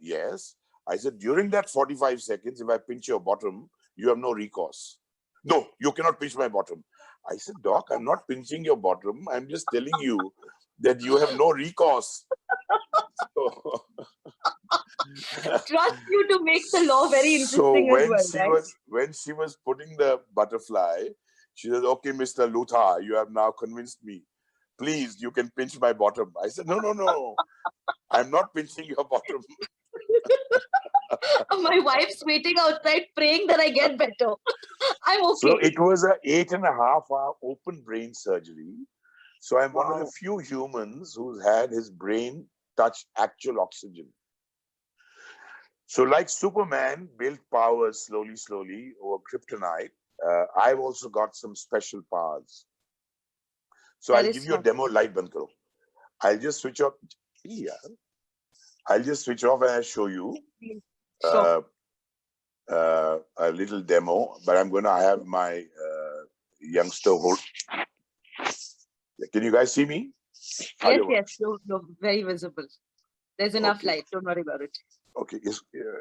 yes. I said, during that 45 seconds, if I pinch your bottom, you have no recourse. No, you cannot pinch my bottom. I said, Doc, I'm not pinching your bottom. I'm just telling you that you have no recourse. So, trust you to make the law very interesting so as well, right? when she was putting the butterfly, she said, okay, Mr. Luthra, you have now convinced me. Please, you can pinch my bottom. I said, no. I'm not pinching your bottom. My wife's waiting outside praying that I get better. I'm okay. So it was an 8.5-hour open brain surgery. So I'm one of the few humans who's had his brain touch actual oxygen. So like Superman built powers slowly over kryptonite, I've also got some special powers. So I'll give you a demo. Light band karo. I'll just switch off. Yeah. I'll just switch off and I'll show you a little demo. But I'm going to have my youngster hold. Can you guys see me? Yes. You're very visible. There's enough light. Don't worry about it. Okay.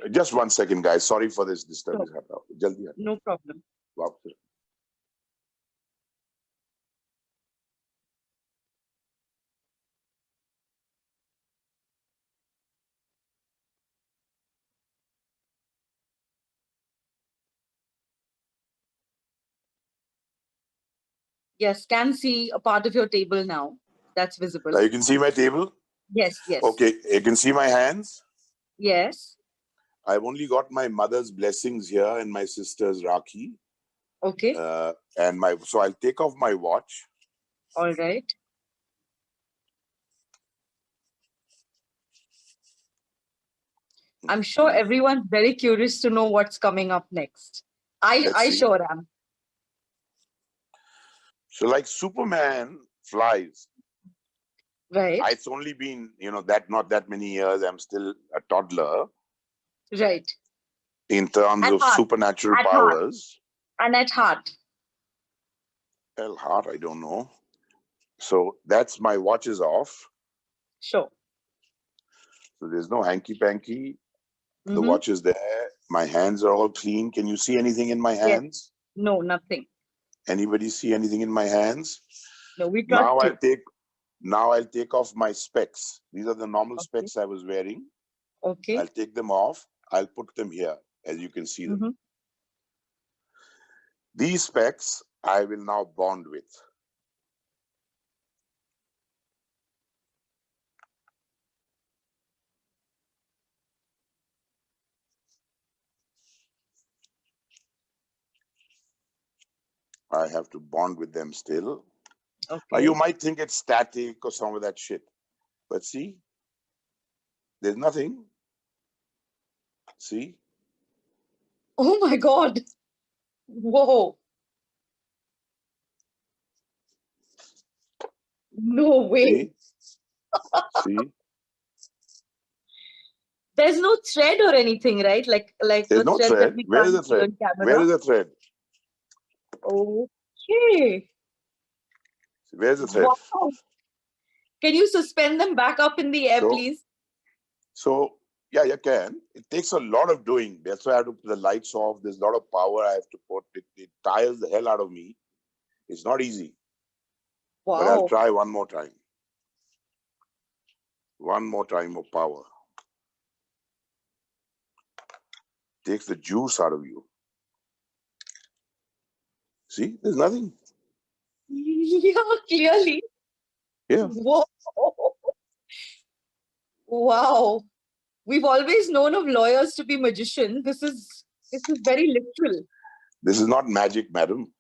Just 1 second, guys. Sorry for this disturbance. No problem. Wow. Yes, can see a part of your table now. That's visible. Now you can see my table? Yes. Okay, you can see my hands? Yes. I've only got my mother's blessings here and my sister's Rakhi. Okay. So I'll take off my watch. All right. I'm sure everyone's very curious to know what's coming up next. I sure am. So like Superman flies. Right. It's only been, not that many years. I'm still a toddler. Right. In terms of supernatural powers. And at heart. Well, heart, I don't know. So that's my watch is off. Sure. So there's no hanky-panky. The watch is there. My hands are all clean. Can you see anything in my hands? Yes. No, nothing. Anybody see anything in my hands? No, we trust you. Now I'll take off my specs. These are the normal specs I was wearing. Okay. I'll take them off. I'll put them here, as you can see them. These specs I will now bond with. I have to bond with them still. Okay. You might think it's static or some of that shit. But see, there's nothing. See? Oh my God. Whoa. No way. See? There's no thread or anything, right? Like there's no thread. Where is the thread? Where is the thread? Okay. Where's the thread? Wow. Can you suspend them back up in the air, please? So, yeah, you can. It takes a lot of doing. That's why I have to put the lights off. There's a lot of power I have to put. It tires the hell out of me. It's not easy. Wow. But I'll try one more time. One more time of power. Takes the juice out of you. See, there's nothing. Yeah, clearly. Yeah. Whoa. Wow. We've always known of lawyers to be magicians. This is This is very literal. This is not magic, madam.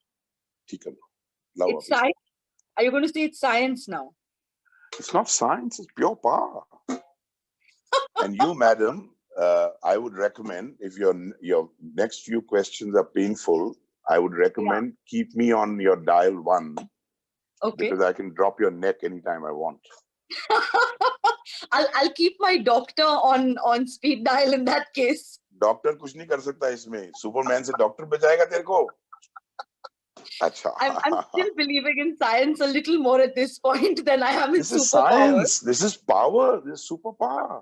It's science. Are you going to say it's science now? It's not science, it's pure power. And you, madam, I would recommend, if your next few questions are painful, I would recommend keep me on your dial 1. Okay. Because I can drop your neck anytime I want. I'll keep my doctor on speed dial in that case. Doctor कुछ नहीं कर सकता इसमें. Superman से doctor बचाएगा तेरे को. अच्छा. I'm still believing in science a little more at this point than I am in superpowers. This is science. This is power. This is superpower.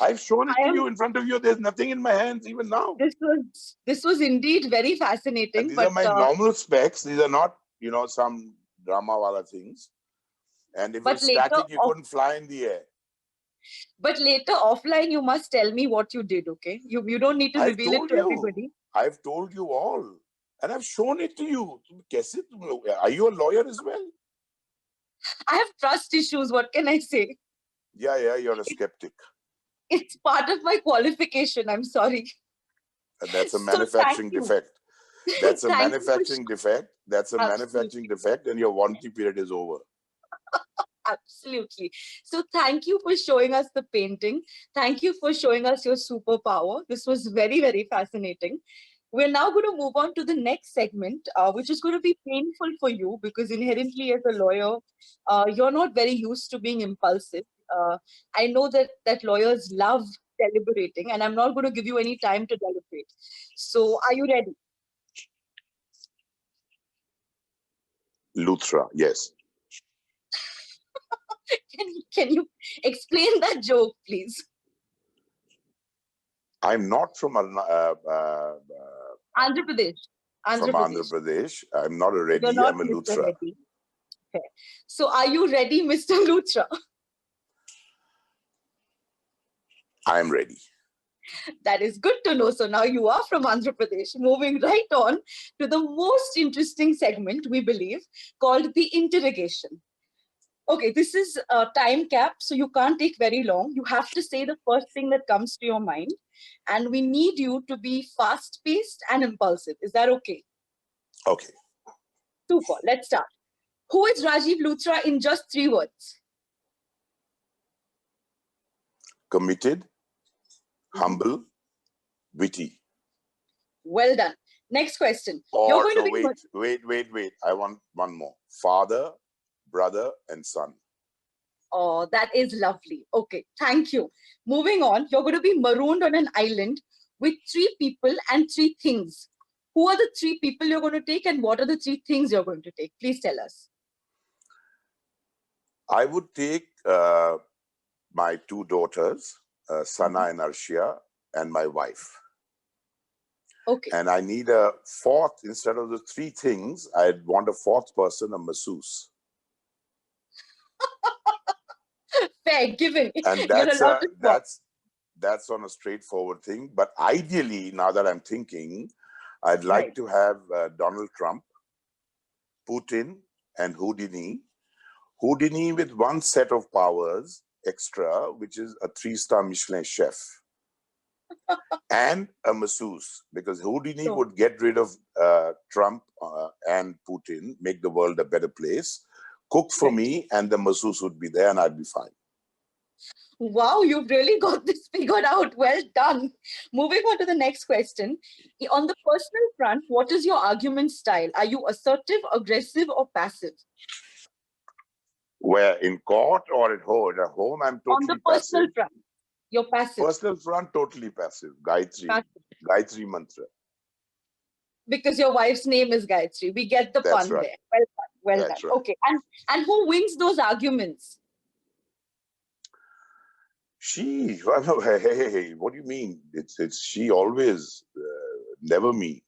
I've shown it to you in front of you. There's nothing in my hands even now. This was indeed very fascinating. And these are my normal specs. These are not, some drama wala things. And if it's static, you couldn't fly in the air. But later offline, you must tell me what you did, okay? You don't need to reveal it to everybody. I've told you all. And I've shown it to you. Are you a lawyer as well? I have trust issues. What can I say? Yeah, you're a skeptic. It's part of my qualification. I'm sorry. And that's a manufacturing defect. That's a manufacturing defect. That's a manufacturing defect, and your warranty period is over. Absolutely. So thank you for showing us the painting. Thank you for showing us your superpower. This was very, very fascinating. We're now going to move on to the next segment, which is going to be painful for you because inherently as a lawyer, you're not very used to being impulsive. I know that lawyers love deliberating, and I'm not going to give you any time to deliberate. So are you ready? Luthra, yes. Can you explain that joke, please? I'm not from Andhra Pradesh. From Andhra Pradesh. I'm not a Reddy, I'm a Luthra. Okay. So are you ready, Mr. Luthra? I'm ready. That is good to know. So now you are from Andhra Pradesh. Moving right on to the most interesting segment, we believe, called the interrogation. Okay, this is a time cap, so you can't take very long. You have to say the first thing that comes to your mind. And we need you to be fast-paced and impulsive. Is that okay? Okay. Super. Let's start. Who is Rajiv Luthra in just 3 words? Committed, humble, witty. Well done. Next question. Or no, wait. I want one more. Father, brother, and son. Oh, that is lovely. Okay, thank you. Moving on, you're going to be marooned on an island with 3 people and 3 things. Who are the 3 people you're going to take and what are the 3 things you're going to take? Please tell us. I would take my 2 daughters, Sana and Arshia, and my wife. Okay. And I need a 4th, instead of the 3 things, I'd want a 4th person, a masseuse. Fair, given. And that's on a straightforward thing. But ideally, now that I'm thinking, I'd like to have Donald Trump, Putin, and Houdini. Houdini with 1 set of powers extra, which is a 3-star Michelin chef. And a masseuse, because Houdini would get rid of Trump and Putin, make the world a better place, cook for me, and the masseuse would be there and I'd be fine. Wow, you've really got this figured out. Well done. Moving on to the next question. On the personal front, what is your argument style? Are you assertive, aggressive, or passive? Where, in court or at home? At home, I'm totally passive. On the personal front, you're passive. Personal front, totally passive. Gayatri mantra. Because your wife's name is Gayatri. We get the pun there. Well done. Right. Okay. And who wins those arguments? She. Hey, what do you mean? It's she always, never me.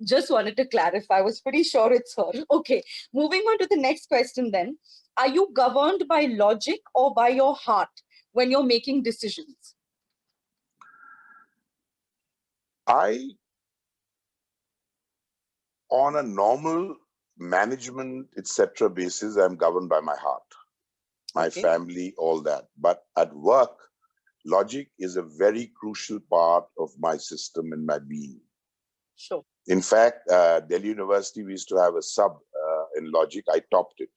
Just wanted to clarify. I was pretty sure it's her. Okay. Moving on to the next question then. Are you governed by logic or by your heart when you're making decisions? On a normal management, etc. basis, I'm governed by my heart, my family, all that. But at work, logic is a very crucial part of my system and my being. Sure. In fact, Delhi University, we used to have a sub in logic. I topped it.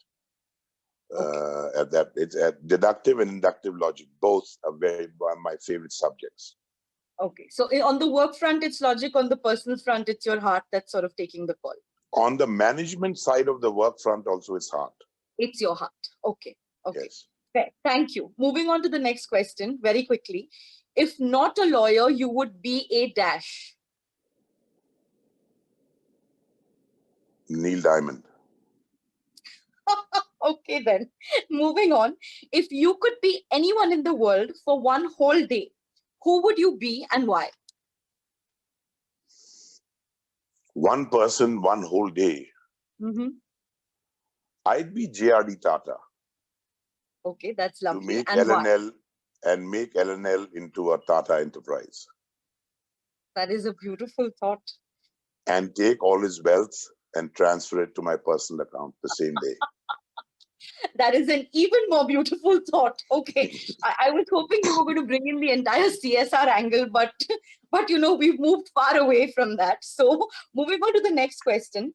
Okay. At that, it's at deductive and inductive logic. Both are one of my favorite subjects. Okay. So on the work front, it's logic. On the personal front, it's your heart that's sort of taking the call. On the management side of the work front, also it's heart. It's your heart. Okay. Okay. Yes. Okay. Thank you. Moving on to the next question very quickly. If not a lawyer, you would be a dash. Neil Diamond. Okay, then. Moving on. If you could be anyone in the world for one whole day, who would you be and why? One person, one whole day. Mm-hmm. I'd be J.R.D. Tata. Okay, that's lovely. To make and LNL why? and make LNL into a Tata enterprise. That is a beautiful thought. And take all his wealth and transfer it to my personal account the same day. That is an even more beautiful thought. Okay, I was hoping you were going to bring in the entire CSR angle, but you know, we've moved far away from that. So moving on to the next question.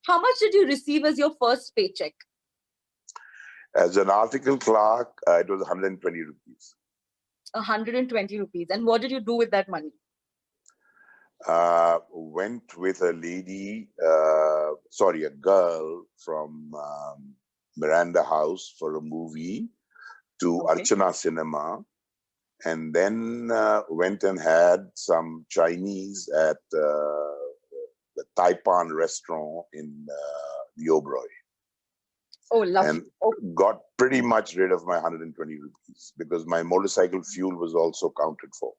How much did you receive as your first paycheck? As an article clerk, it was 120 rupees. 120 rupees. And what did you do with that money? Went with a lady, a girl from Miranda House for a movie to Archana Cinema, and then went and had some Chinese at the Taipan restaurant in the Oberoi. Oh, lovely. And got pretty much rid of my 120 rupees because my motorcycle fuel was also counted for.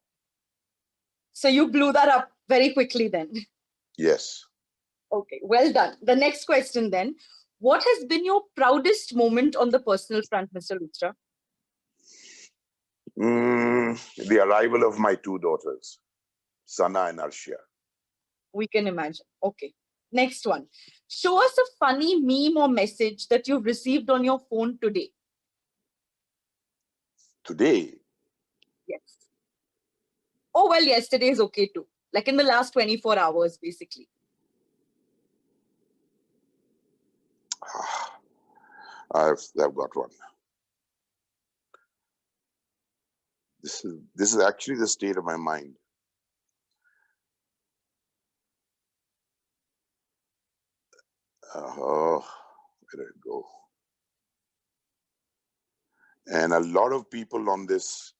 So you blew that up very quickly then. Yes. Okay, well done. The next question then. What has been your proudest moment on the personal front, Mr. Luthra? The arrival of my two daughters, Sana and Arshia. We can imagine. Okay. Next one. Show us a funny meme or message that you've received on your phone today. Today? Yes. Oh, well, yesterday is okay too. Like in the last 24 hours, basically. I've got one. This is actually the state of my mind. Where did it go? And a lot of people on this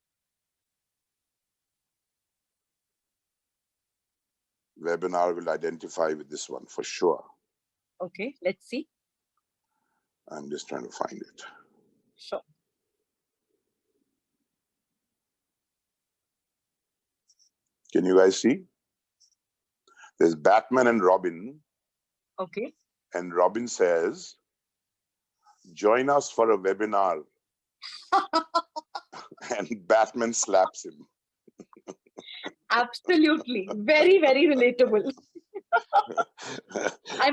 webinar will identify with this one for sure. Okay, let's see. I'm just trying to find it. Sure. Can you guys see? There's Batman and Robin. Okay. And Robin says, join us for a webinar. And Batman slaps him. Absolutely. Very, very relatable.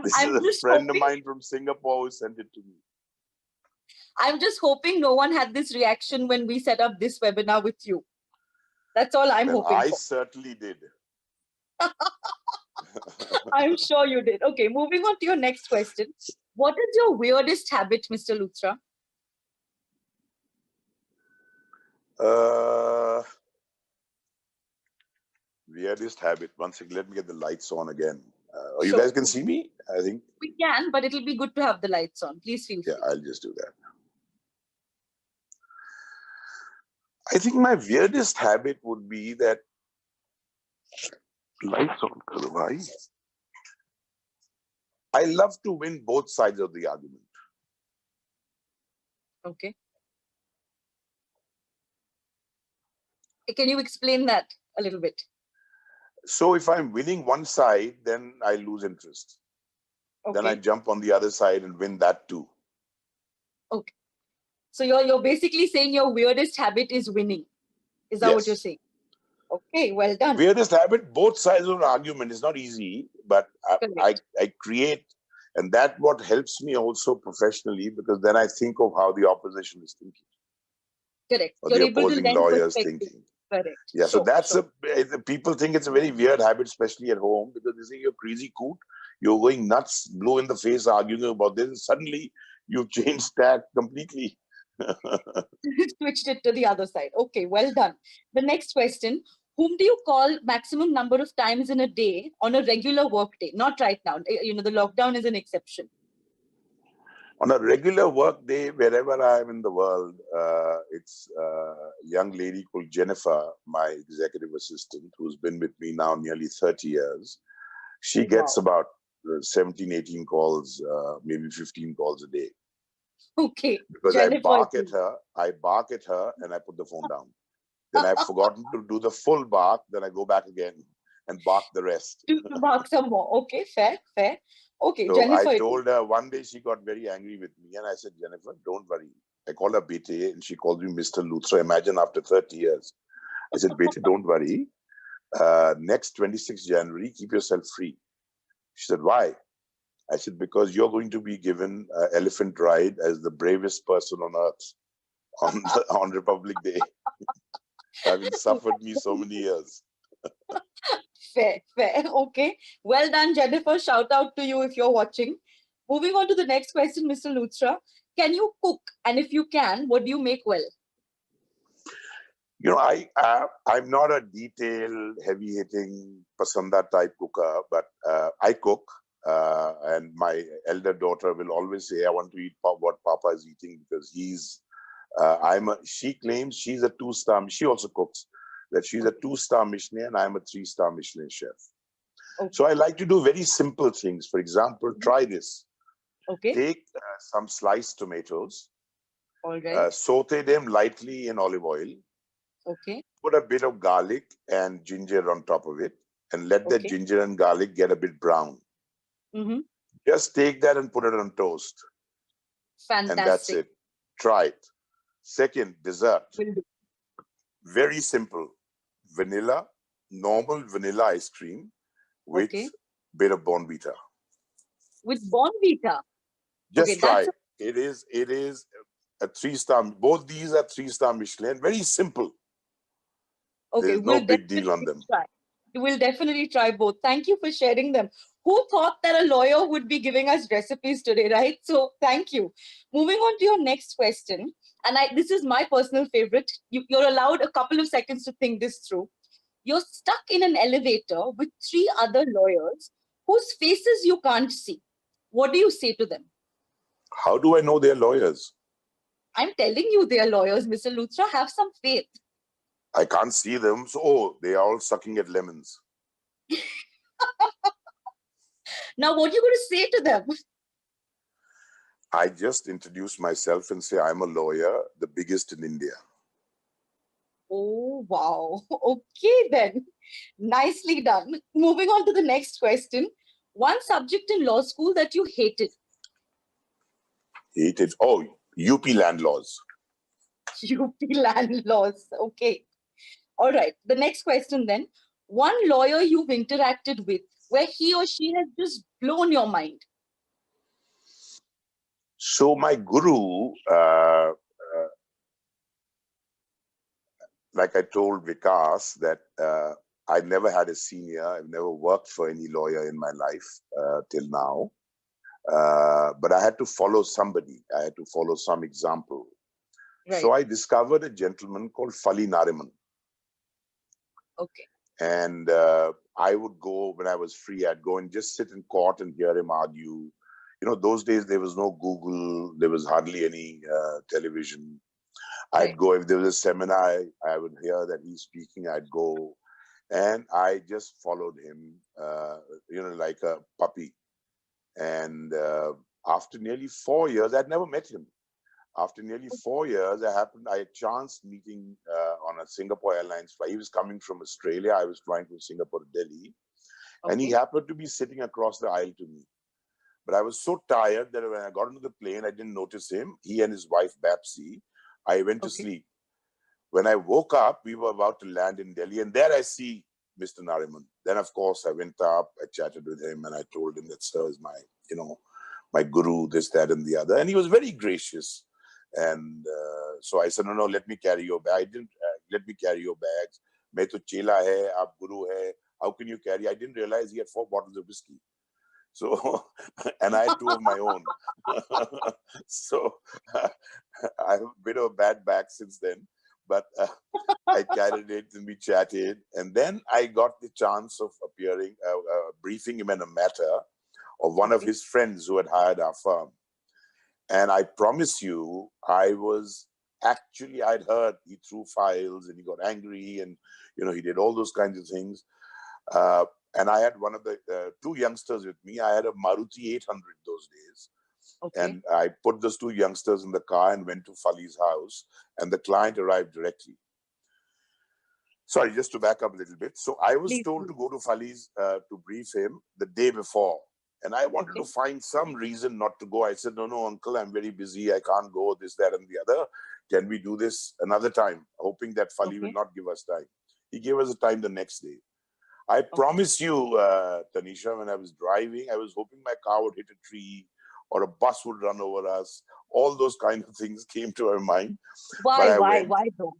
This is a friend of mine from Singapore who sent it to me. I'm just hoping no one had this reaction when we set up this webinar with you. That's all I'm hoping I for. certainly did. I'm sure you did. Okay, moving on to your next question. What is your weirdest habit, Mr. Luthra? Weirdest habit. One second, let me get the lights on again. Sure. You guys can see me, I think. We can, but it'll be good to have the lights on. Please feel free. Yeah, I'll just do that. I think my weirdest habit would be that lights on. I love to win both sides of the argument. Okay. Can you explain that a little bit? So if I'm winning one side, then I lose interest. Okay. Then I jump on the other side and win that too. Okay. So you're basically saying your weirdest habit is winning. Is that what you're saying? Okay, well done. Weirdest habit, both sides of an argument is not easy, but I create, and that what helps me also professionally, because then I think of how the opposition is thinking. Correct. Or you're the able opposing to lend lawyers perspective. thinking. Correct. Yeah, so that's people think it's a very weird habit, especially at home, because they say you're crazy coot, you're going nuts, blue in the face, arguing about this, and suddenly you've changed that completely. Switched it to the other side. Okay, well done. The next question, whom do you call maximum number of times in a day on a regular work day? Not right now. You know, the lockdown is an exception. On a regular work day, wherever I am in the world, it's a young lady called Jennifer, my executive assistant, who's been with me now nearly 30 years. She gets about 17, 18 calls, maybe 15 calls a day. Okay. Because Jennifer, I bark at her and I put the phone down. Then I've forgotten to do the full bark, then I go back again and bark the rest. To bark some more. Okay, fair. Okay, So Jennifer. I told her one day, she got very angry with me and I said, Jennifer, don't worry. I called her Bete and she called me Mr. Luthra. Imagine after 30 years. I said, Bete, don't worry. Next 26 January, keep yourself free. She said, why? I said, because you're going to be given an elephant ride as the bravest person on earth on Republic Day. Having suffered me so many years. Fair. Okay. Well done, Jennifer. Shout out to you if you're watching. Moving on to the next question, Mr. Luthra. Can you cook? And if you can, what do you make well? You know, I'm not a detailed, heavy-hitting, pasanda type cooker, but I cook. And my elder daughter will always say, I want to eat what Papa is eating, because she claims she's a 2-star. She also cooks. That she's a 2-star Michelin and I'm a 3-star Michelin chef. Okay. So I like to do very simple things. For example, try this. Okay. Take some sliced tomatoes. All right. Saute them lightly in olive oil. Okay. Put a bit of garlic and ginger on top of it and let that ginger and garlic get a bit brown. Mm-hmm. Just take that and put it on toast. Fantastic. And that's it. Try it. Second, dessert. Very simple. Vanilla, normal vanilla ice cream with bit of Bonvita. With Bonvita? Just try it. It is a 3-star. Both these are 3-star Michelin. Very simple. Okay, there's no big deal on them. We'll definitely try both. Thank you for sharing them. Who thought that a lawyer would be giving us recipes today, right? So thank you. Moving on to your next question. And this is my personal favorite. You're allowed a couple of seconds to think this through. You're stuck in an elevator with 3 other lawyers whose faces you can't see. What do you say to them? How do I know they're lawyers? I'm telling you they're lawyers, Mr. Luthra. Have some faith. I can't see them. So, they are all sucking at lemons. Now, what are you going to say to them? I just introduce myself and say, I'm a lawyer, the biggest in India. Oh, wow. Okay, then. Nicely done. Moving on to the next question. One subject in law school that you hated. Hated? Oh, UP land laws. UP land laws. Okay. All right. The next question then. One lawyer you've interacted with where he or she has just blown your mind. So my guru, like I told Vikas, that I never had a senior. I've never worked for any lawyer in my life till now. But I had to follow somebody. I had to follow some example. Right. So I discovered a gentleman called Fali Nariman. Okay. And I would go, when I was free, I'd go and just sit in court and hear him argue. You know, those days there was no Google, there was hardly any television. Right. I'd go, if there was a seminar, I would hear that he's speaking, I'd go. And I just followed him, you know, like a puppy. And after nearly 4 years, I'd never met him. After nearly 4 years, I had chanced meeting on a Singapore Airlines flight. He was coming from Australia. I was flying from Singapore to Delhi. Okay. And he happened to be sitting across the aisle to me. But I was so tired that when I got into the plane, I didn't notice him. He and his wife, Babsy. I went to sleep. When I woke up, we were about to land in Delhi. And there I see Mr. Nariman. Then, of course, I went up, I chatted with him, and I told him that sir is my, you know, my guru, this, that, and the other. And he was very gracious. And so I said, no, let me carry your bag. I didn't, let me carry your bags. Main to chela hai, aap guru hai. How can you carry? I didn't realize he had 4 bottles of whiskey. So, and I had 2 of my own. So, I have a bit of a bad back since then, but I carried it and we chatted. And then I got the chance of appearing, briefing him in a matter of one of his friends who had hired our firm. And I promise you, I'd heard he threw files and he got angry and, he did all those kinds of things. And I had one of the 2 youngsters with me. I had a Maruti 800 those days. Okay. And I put those 2 youngsters in the car and went to Fali's house. And the client arrived directly. Sorry, just to back up a little bit. So I was told to go to Fali's to brief him the day before. And I wanted to find some reason not to go. I said, no, uncle, I'm very busy. I can't go, this, that, and the other. Can we do this another time? Hoping that Fali will not give us time. He gave us a time the next day. I promise you, Tanisha, when I was driving, I was hoping my car would hit a tree or a bus would run over us. All those kind of things came to our mind. Why though?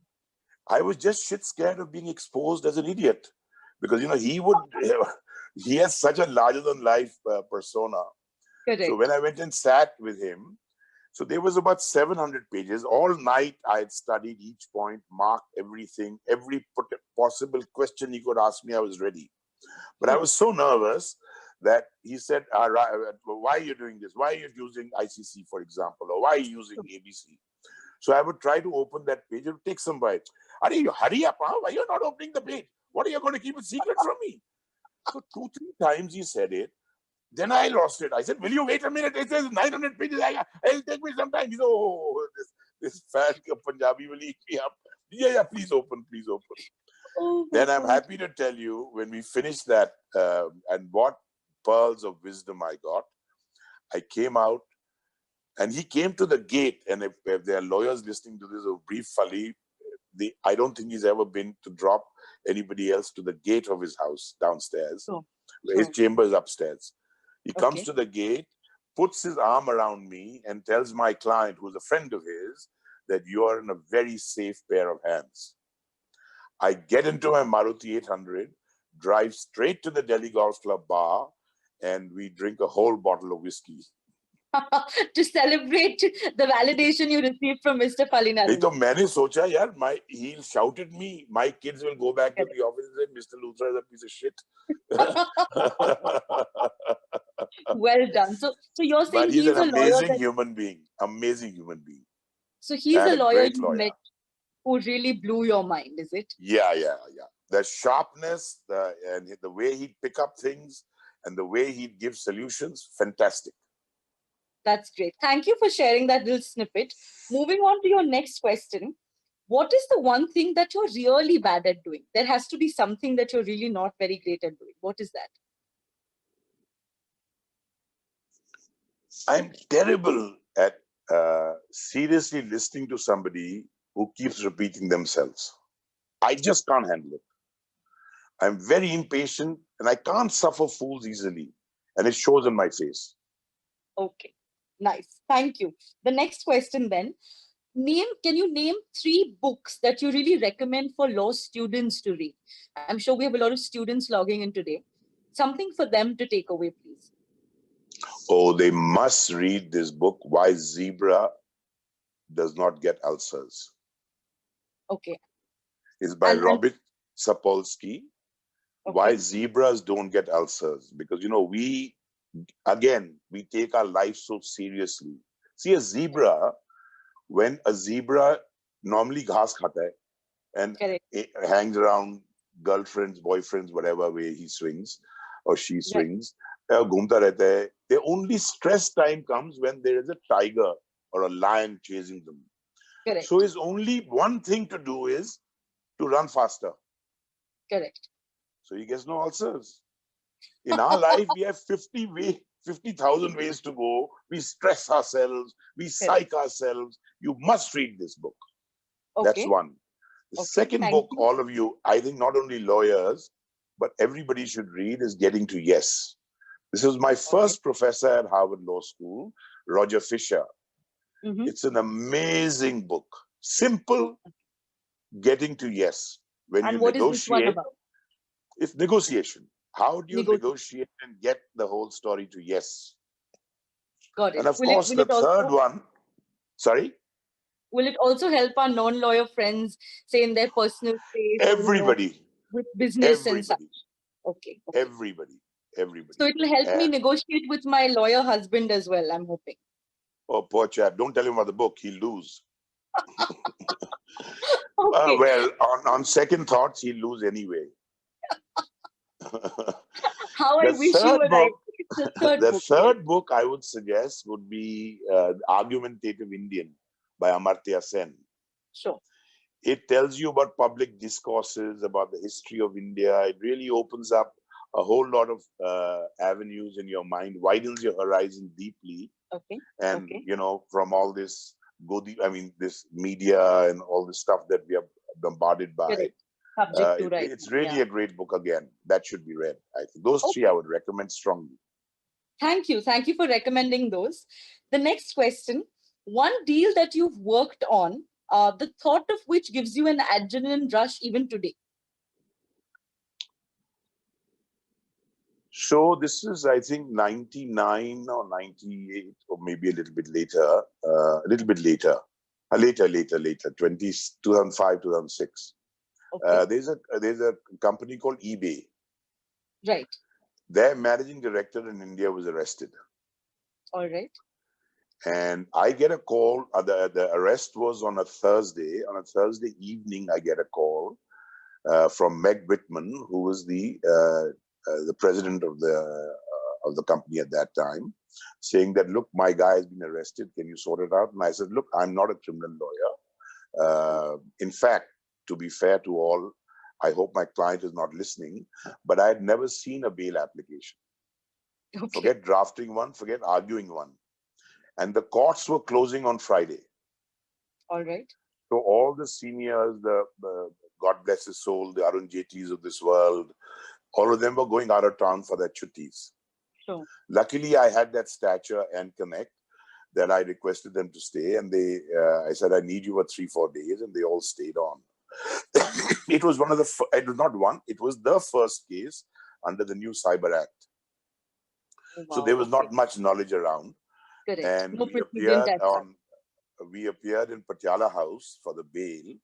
I was just shit scared of being exposed as an idiot. Because, he has such a larger-than-life persona. Correct. So when I went and sat with him, so there was about 700 pages. All night I had studied each point, marked everything, every possible question he could ask me, I was ready. But I was so nervous that he said, why are you doing this? Why are you using ICC, for example? Or why are you using ABC? So I would try to open that page. It would take some bite. You hurry up, huh? Why are you not opening the page? What are you going to keep a secret from me? So 2-3 times he said it. Then I lost it. I said, will you wait a minute? It says 900 pages. It'll take me some time. He said, this fat Punjabi will eat me up. Yeah, please open, please open. Then I'm happy to tell you, when we finished that and what pearls of wisdom I got, I came out and he came to the gate. And if there are lawyers listening to this who brief Fali, I don't think he's ever been to drop anybody else to the gate of his house downstairs. His chamber is upstairs. He comes to the gate, puts his arm around me and tells my client, who's a friend of his, that you are in a very safe pair of hands. I get into my Maruti 800, drive straight to the Delhi Golf Club bar, and we drink a whole bottle of whiskey. To celebrate the validation you received from Mr. Fali Narendra. So मैंने सोचा यार, he'll shout at me. My kids will go back to the office and say, Mr. Luthra is a piece of shit. Well done. So you're saying but he's an a lawyer amazing human being. Amazing human being. So he's a lawyer you met who really blew your mind, is it? Yeah. The sharpness, and the way he'd pick up things and the way he'd give solutions, fantastic. That's great. Thank you for sharing that little snippet. Moving on to your next question. What is the one thing that you're really bad at doing? There has to be something that you're really not very great at doing. What is that? I'm terrible at seriously listening to somebody who keeps repeating themselves. I just can't handle it. I'm very impatient and I can't suffer fools easily. And it shows on my face. Okay, nice. Thank you. The next question then. Can you name 3 books that you really recommend for law students to read? I'm sure we have a lot of students logging in today. Something for them to take away, please. Oh, they must read this book, Why Zebra Does Not Get Ulcers. Okay. It's by Robert Sapolsky. Okay. Why Zebras Don't Get Ulcers. Because, we take our life so seriously. See, a zebra, when a zebra normally ghas khata hai and it hangs around girlfriends, boyfriends, whatever way he swings or she swings, ghumta rehta hai. The only stress time comes when there is a tiger or a lion chasing them. Correct. So his only one thing to do is to run faster. Correct. So he gets no ulcers. In our life, we have 50,000 ways to go. We stress ourselves. We psych ourselves. You must read this book. Okay. That's one. The second book, all of you, I think not only lawyers, but everybody should read is Getting to Yes. This was my first professor at Harvard Law School, Roger Fisher. It's an amazing book. Simple, getting to yes. When And you what is this one negotiate, about? it's negotiation. How do you Negotiation. negotiate and get the whole story to yes? Got it. And of Will course, the third one, sorry? Will it also help our non-lawyer friends, say in their personal space or, Everybody, with business and such? everybody, Okay. everybody. So it will help me And, negotiate with my lawyer husband as well, I'm hoping. oh, poor chap, don't tell him about the book, he'll lose. Okay. Well, on second thoughts, he'll lose anyway. How I wish you were right. The third book I would suggest would be Argumentative Indian by Amartya Sen. Sure. It tells you about public discourses, about the history of India. It really opens up a whole lot of avenues in your mind, widens your horizon deeply. Okay. And, Okay. you know, from all this this media and all the stuff that we are bombarded by. It's really a great book again. That should be read. I think those three I would recommend strongly. Thank you. Thank you for recommending those. The next question, one deal that you've worked on, the thought of which gives you an adrenaline rush even today. So this is, I think, 99 or 98, or maybe a little bit later, later, 2005, 2006. Okay. There's a company called eBay. Right. Their managing director in India was arrested. All right. And I get a call. The arrest was on a Thursday. On a Thursday evening, I get a call from Meg Whitman, who was the president of the company at that time, saying that, look, my guy has been arrested. Can you sort it out? And I said, look, I'm not a criminal lawyer. In fact, to be fair to all, I hope my client is not listening, but I had never seen a bail application. Okay. Forget drafting one, forget arguing one. And the courts were closing on Friday. All right. So all the seniors, the God bless his soul, the Arun Jaitlys of this world, all of them were going out of town for their chuttis. Sure. Luckily, I had that stature and connect that I requested them to stay. And I said, I need you for 3-4 days. And they all stayed on. It was it was the first case under the new Cyber Act. Wow, so there was not much knowledge around. Correct. And no we appeared in Patiala House for the bail.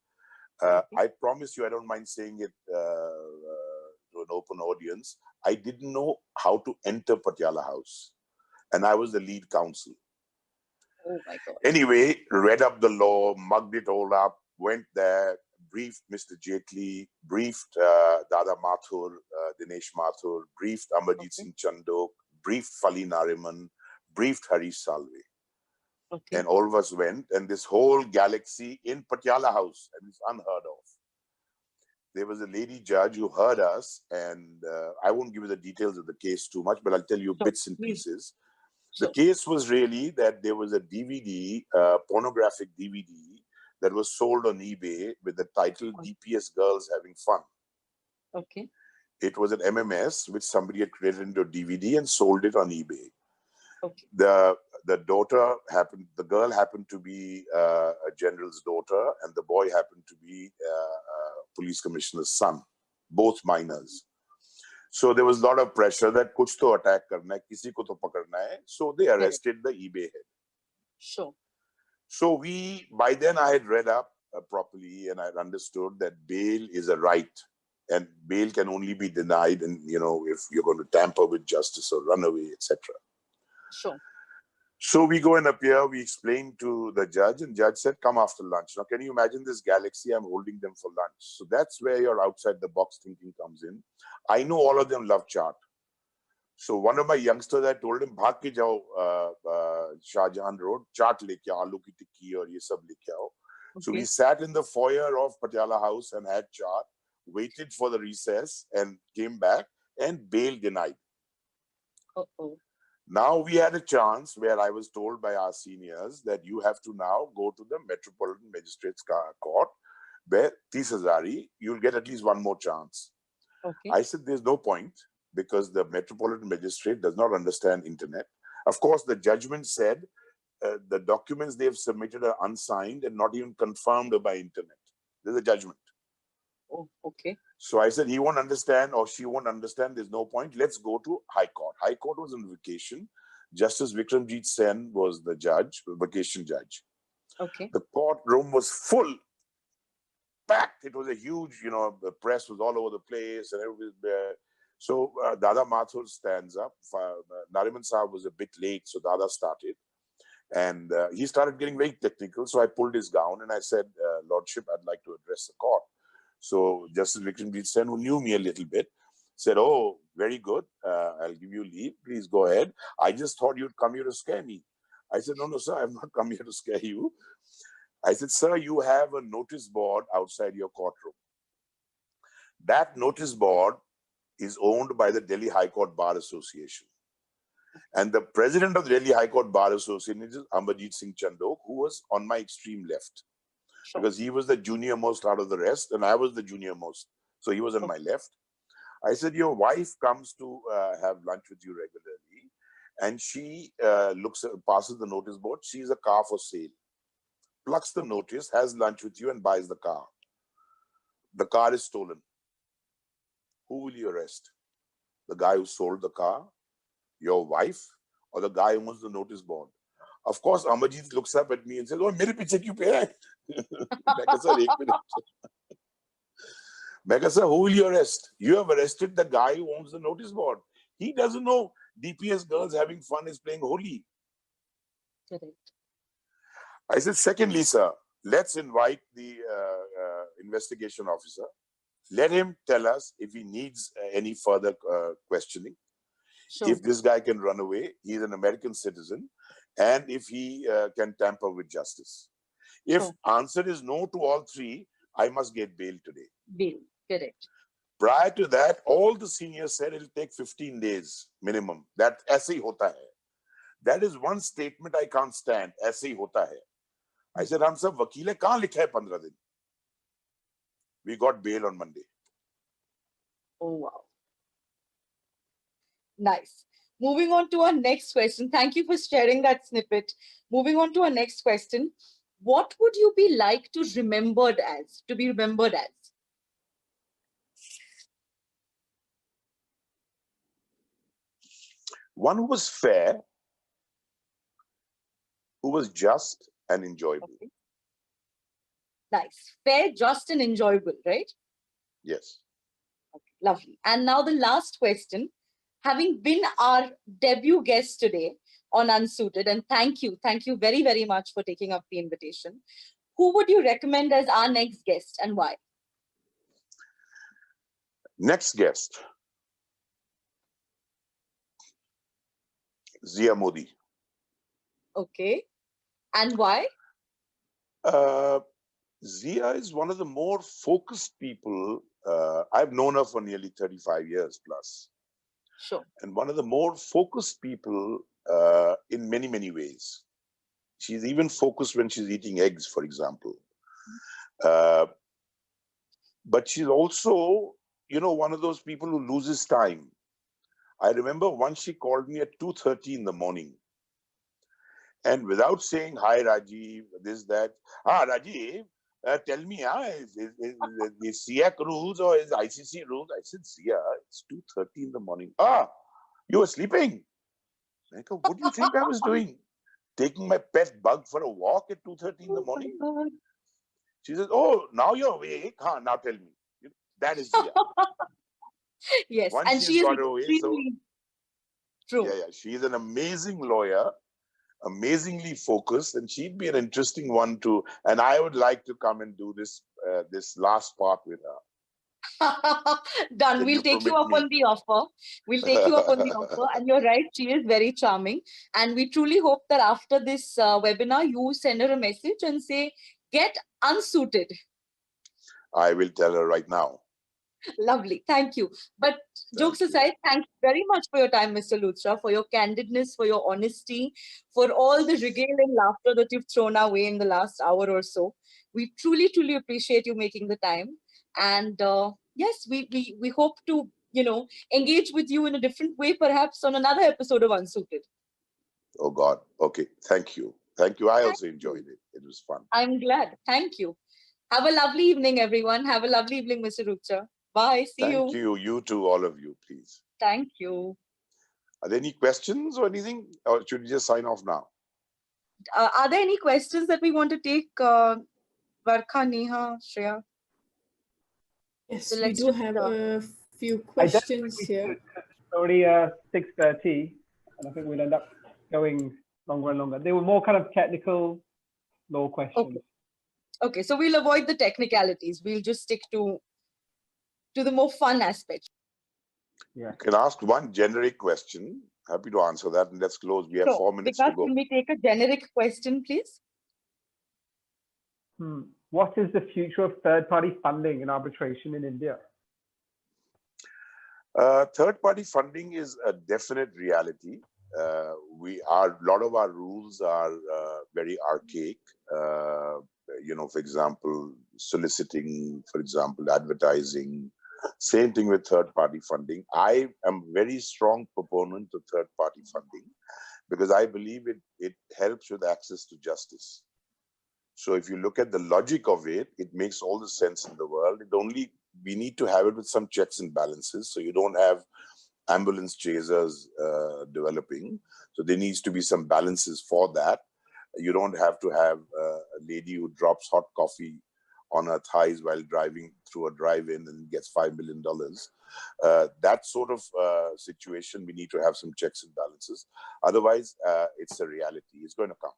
I promise you, I don't mind saying it to an open audience. I didn't know how to enter Patiala House. And I was the lead counsel. Oh my God. Anyway, read up the law, mugged it all up, went there, briefed Mr. Jaitley, briefed Dada Mathur, Dinesh Mathur, briefed Amarjit Singh Chandok, briefed Fali Nariman, briefed Harish Salve. Okay. And all of us went, and this whole galaxy in Patiala House, and it's unheard of. There was a lady judge who heard us, and I won't give you the details of the case too much, but I'll tell you bits and pieces. The case was really that there was a DVD, pornographic DVD, that was sold on eBay with the title DPS Girls Having Fun. Okay. It was an MMS which somebody had created into a DVD and sold it on eBay. Okay. The girl happened to be a general's daughter, and the boy happened to be a police commissioner's son, both minors. So there was a lot of pressure that kuch to attack karna hai, kisi ko to pakadna hai. So they arrested the eBay head. Sure. So by then I had read up properly, and I had understood that bail is a right, and bail can only be denied, and if you're going to tamper with justice or run away, etc. Sure. So we go and appear, we explain to the judge, and judge said, come after lunch. Now, can you imagine this galaxy? I'm holding them for lunch. So that's where your outside the box thinking comes in. I know all of them love chaat. So one of my youngsters, I told him, bhag ke jao Shah Jahan Road, chaat leke aao, aloo ki tikki aur ye sab leke aao. Okay. So we sat in the foyer of Patiala House and had chaat, waited for the recess and came back, and bail denied. Uh-oh. Now we had a chance where I was told by our seniors that you have to now go to the Metropolitan Magistrates Court, where 30,000, you'll get at least one more chance. Okay. I said, there's no point, because the Metropolitan Magistrate does not understand internet. Of course, the judgment said the documents they've submitted are unsigned and not even confirmed by internet. There's a judgment. Oh, okay. So I said, he won't understand or she won't understand. There's no point. Let's go to High Court. High Court was on vacation. Justice Vikramjit Sen was the judge, vacation judge. Okay. The courtroom was full, packed. It was a huge, the press was all over the place and everybody was there. So Dada Mathur stands up. Nariman Saab was a bit late, so Dada started. And he started getting very technical. So I pulled his gown and I said, Lordship, I'd like to address the court. So Justice Vikramjit Sen, who knew me a little bit, said, oh, very good. I'll give you leave. Please go ahead. I just thought you'd come here to scare me. I said, no, sir, I've not come here to scare you. I said, sir, you have a notice board outside your courtroom. That notice board is owned by the Delhi High Court Bar Association. And the president of the Delhi High Court Bar Association is Amarjit Singh Chandok, who was on my extreme left. Sure. Because he was the junior most out of the rest, and I was the junior most. So he was on my left. I said, your wife comes to have lunch with you regularly, and she passes the notice board. She's a car for sale. Plucks the notice, has lunch with you, and buys the car. The car is stolen. Who will you arrest? The guy who sold the car, your wife, or the guy who owns the notice board? Of course, Amarjit looks up at me and says, oh, mere piche kyun pe hai? Mega sir, who will you arrest? You have arrested the guy who owns the notice board. He doesn't know DPS girls having fun is playing Holi. Correct. I said, secondly, sir, let's invite the investigation officer. Let him tell us if he needs any further questioning. Sure. If this guy can run away, he's an American citizen, and if he can tamper with justice. If answer is no to all three, I must get bail today. Bail, correct. Prior to that, all the seniors said it'll take 15 days minimum. That aise hi hota hai. That is one statement I can't stand. Aise hi hota hai. I said, hum sab vakeel hai, kahan likha hai 15 din? We got bail on Monday. Oh, wow. Nice. Moving on to our next question. Thank you for sharing that snippet. Moving on to our next question. What would you be like to be remembered as? One who was fair, who was just and enjoyable. Okay. Nice. Fair, just and enjoyable, right? Yes. Okay, lovely. And now the last question. Having been our debut guest today on Unsuited, and thank you very, very much for taking up the invitation. Who would you recommend as our next guest and why? Next guest, Zia Modi. Okay. And why? Zia is one of the more focused people. I've known her for nearly 35 years plus. Sure. And one of the more focused people in many, many ways. She's even focused when she's eating eggs, for example. But she's also, one of those people who loses time. I remember once she called me at 2:30 in the morning. And without saying, hi, Rajiv, this, that. Rajiv, tell me, is SIAC rules or is ICC rules? I said, Zia, it's 2:30 in the morning. You were sleeping. I go, what do you think I was doing? Taking my pet bug for a walk at 2:30 in the morning? She says, oh, now you're awake. Now tell me. That is Zia. Yes, once and she is extremely true. Yeah, she's an amazing lawyer, amazingly focused, and she'd be an interesting one too. And I would like to come and do this last part with her. Done. We'll take you up on the offer. And you're right, she is very charming. And we truly hope that after this webinar, you send her a message and say, get unsuited. I will tell her right now. Lovely. Thank you. But jokes aside, thank you very much for your time, Mr. Luthra, for your candidness, for your honesty, for all the regale and laughter that you've thrown our way in the last hour or so. We truly, truly appreciate you making the time. And yes, we hope to, engage with you in a different way, perhaps on another episode of Unsuited. Oh, God. Okay. Thank you. Thank you. I also enjoyed it. It was fun. I'm glad. Thank you. Have a lovely evening, everyone. Have a lovely evening, Mr. Luthra. Bye. See you. Thank you. You too, all of you, please. Thank you. Are there any questions or anything? Or should we just sign off now? Are there any questions that we want to take? Varkha, Neha, Shreya? Yes, So we let's do just, have a few questions here. It's already 6:30, and I think we'll end up going longer and longer. They were more kind of technical law questions. Okay, so we'll avoid the technicalities. We'll just stick to the more fun aspects. Yeah. You can ask one generic question. Happy to answer that, and let's close. We have 4 minutes to go. Can we take a generic question, please? What is the future of third-party funding in arbitration in India? Third-party funding is a definite reality. A lot of our rules are very archaic. For example, soliciting, for example, advertising. Same thing with third-party funding. I am very strong proponent of third-party funding because I believe it helps with access to justice. So if you look at the logic of it, it makes all the sense in the world. We need to have it with some checks and balances. So you don't have ambulance chasers developing. So there needs to be some balances for that. You don't have to have a lady who drops hot coffee on her thighs while driving through a drive-in and gets $5 million. That sort of situation, we need to have some checks and balances. Otherwise, it's a reality. It's going to come.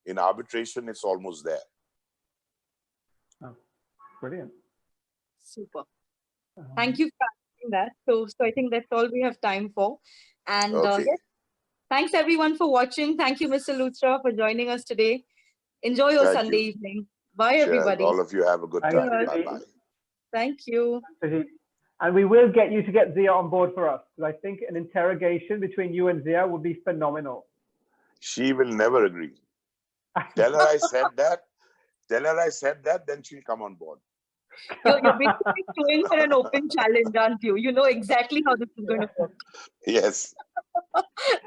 In arbitration, it's almost there. Oh, brilliant. Super. Thank you for asking that. So I think that's all we have time for. And Okay. yes, thanks everyone for watching. Thank you, Mr. Luthra, for joining us today. Enjoy your Thank Sunday you. evening. Bye, Cheers. everybody. All of you have a good Thank time. you. Bye-bye. Thank you. And we will get you to get Zia on board for us, because I think an interrogation between you and Zia would be phenomenal. She will never agree. Tell her I said that. Tell her I said that, then she'll come on board. You're basically going for an open challenge, aren't you? You know exactly how this is going to work. Yes.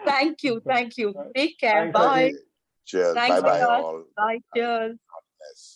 Thank you. Thank you. Take care. Thanks, Bye. Rajiv. Cheers. Thanks, Bye-bye Vikas. all. Bye. Cheers. God bless.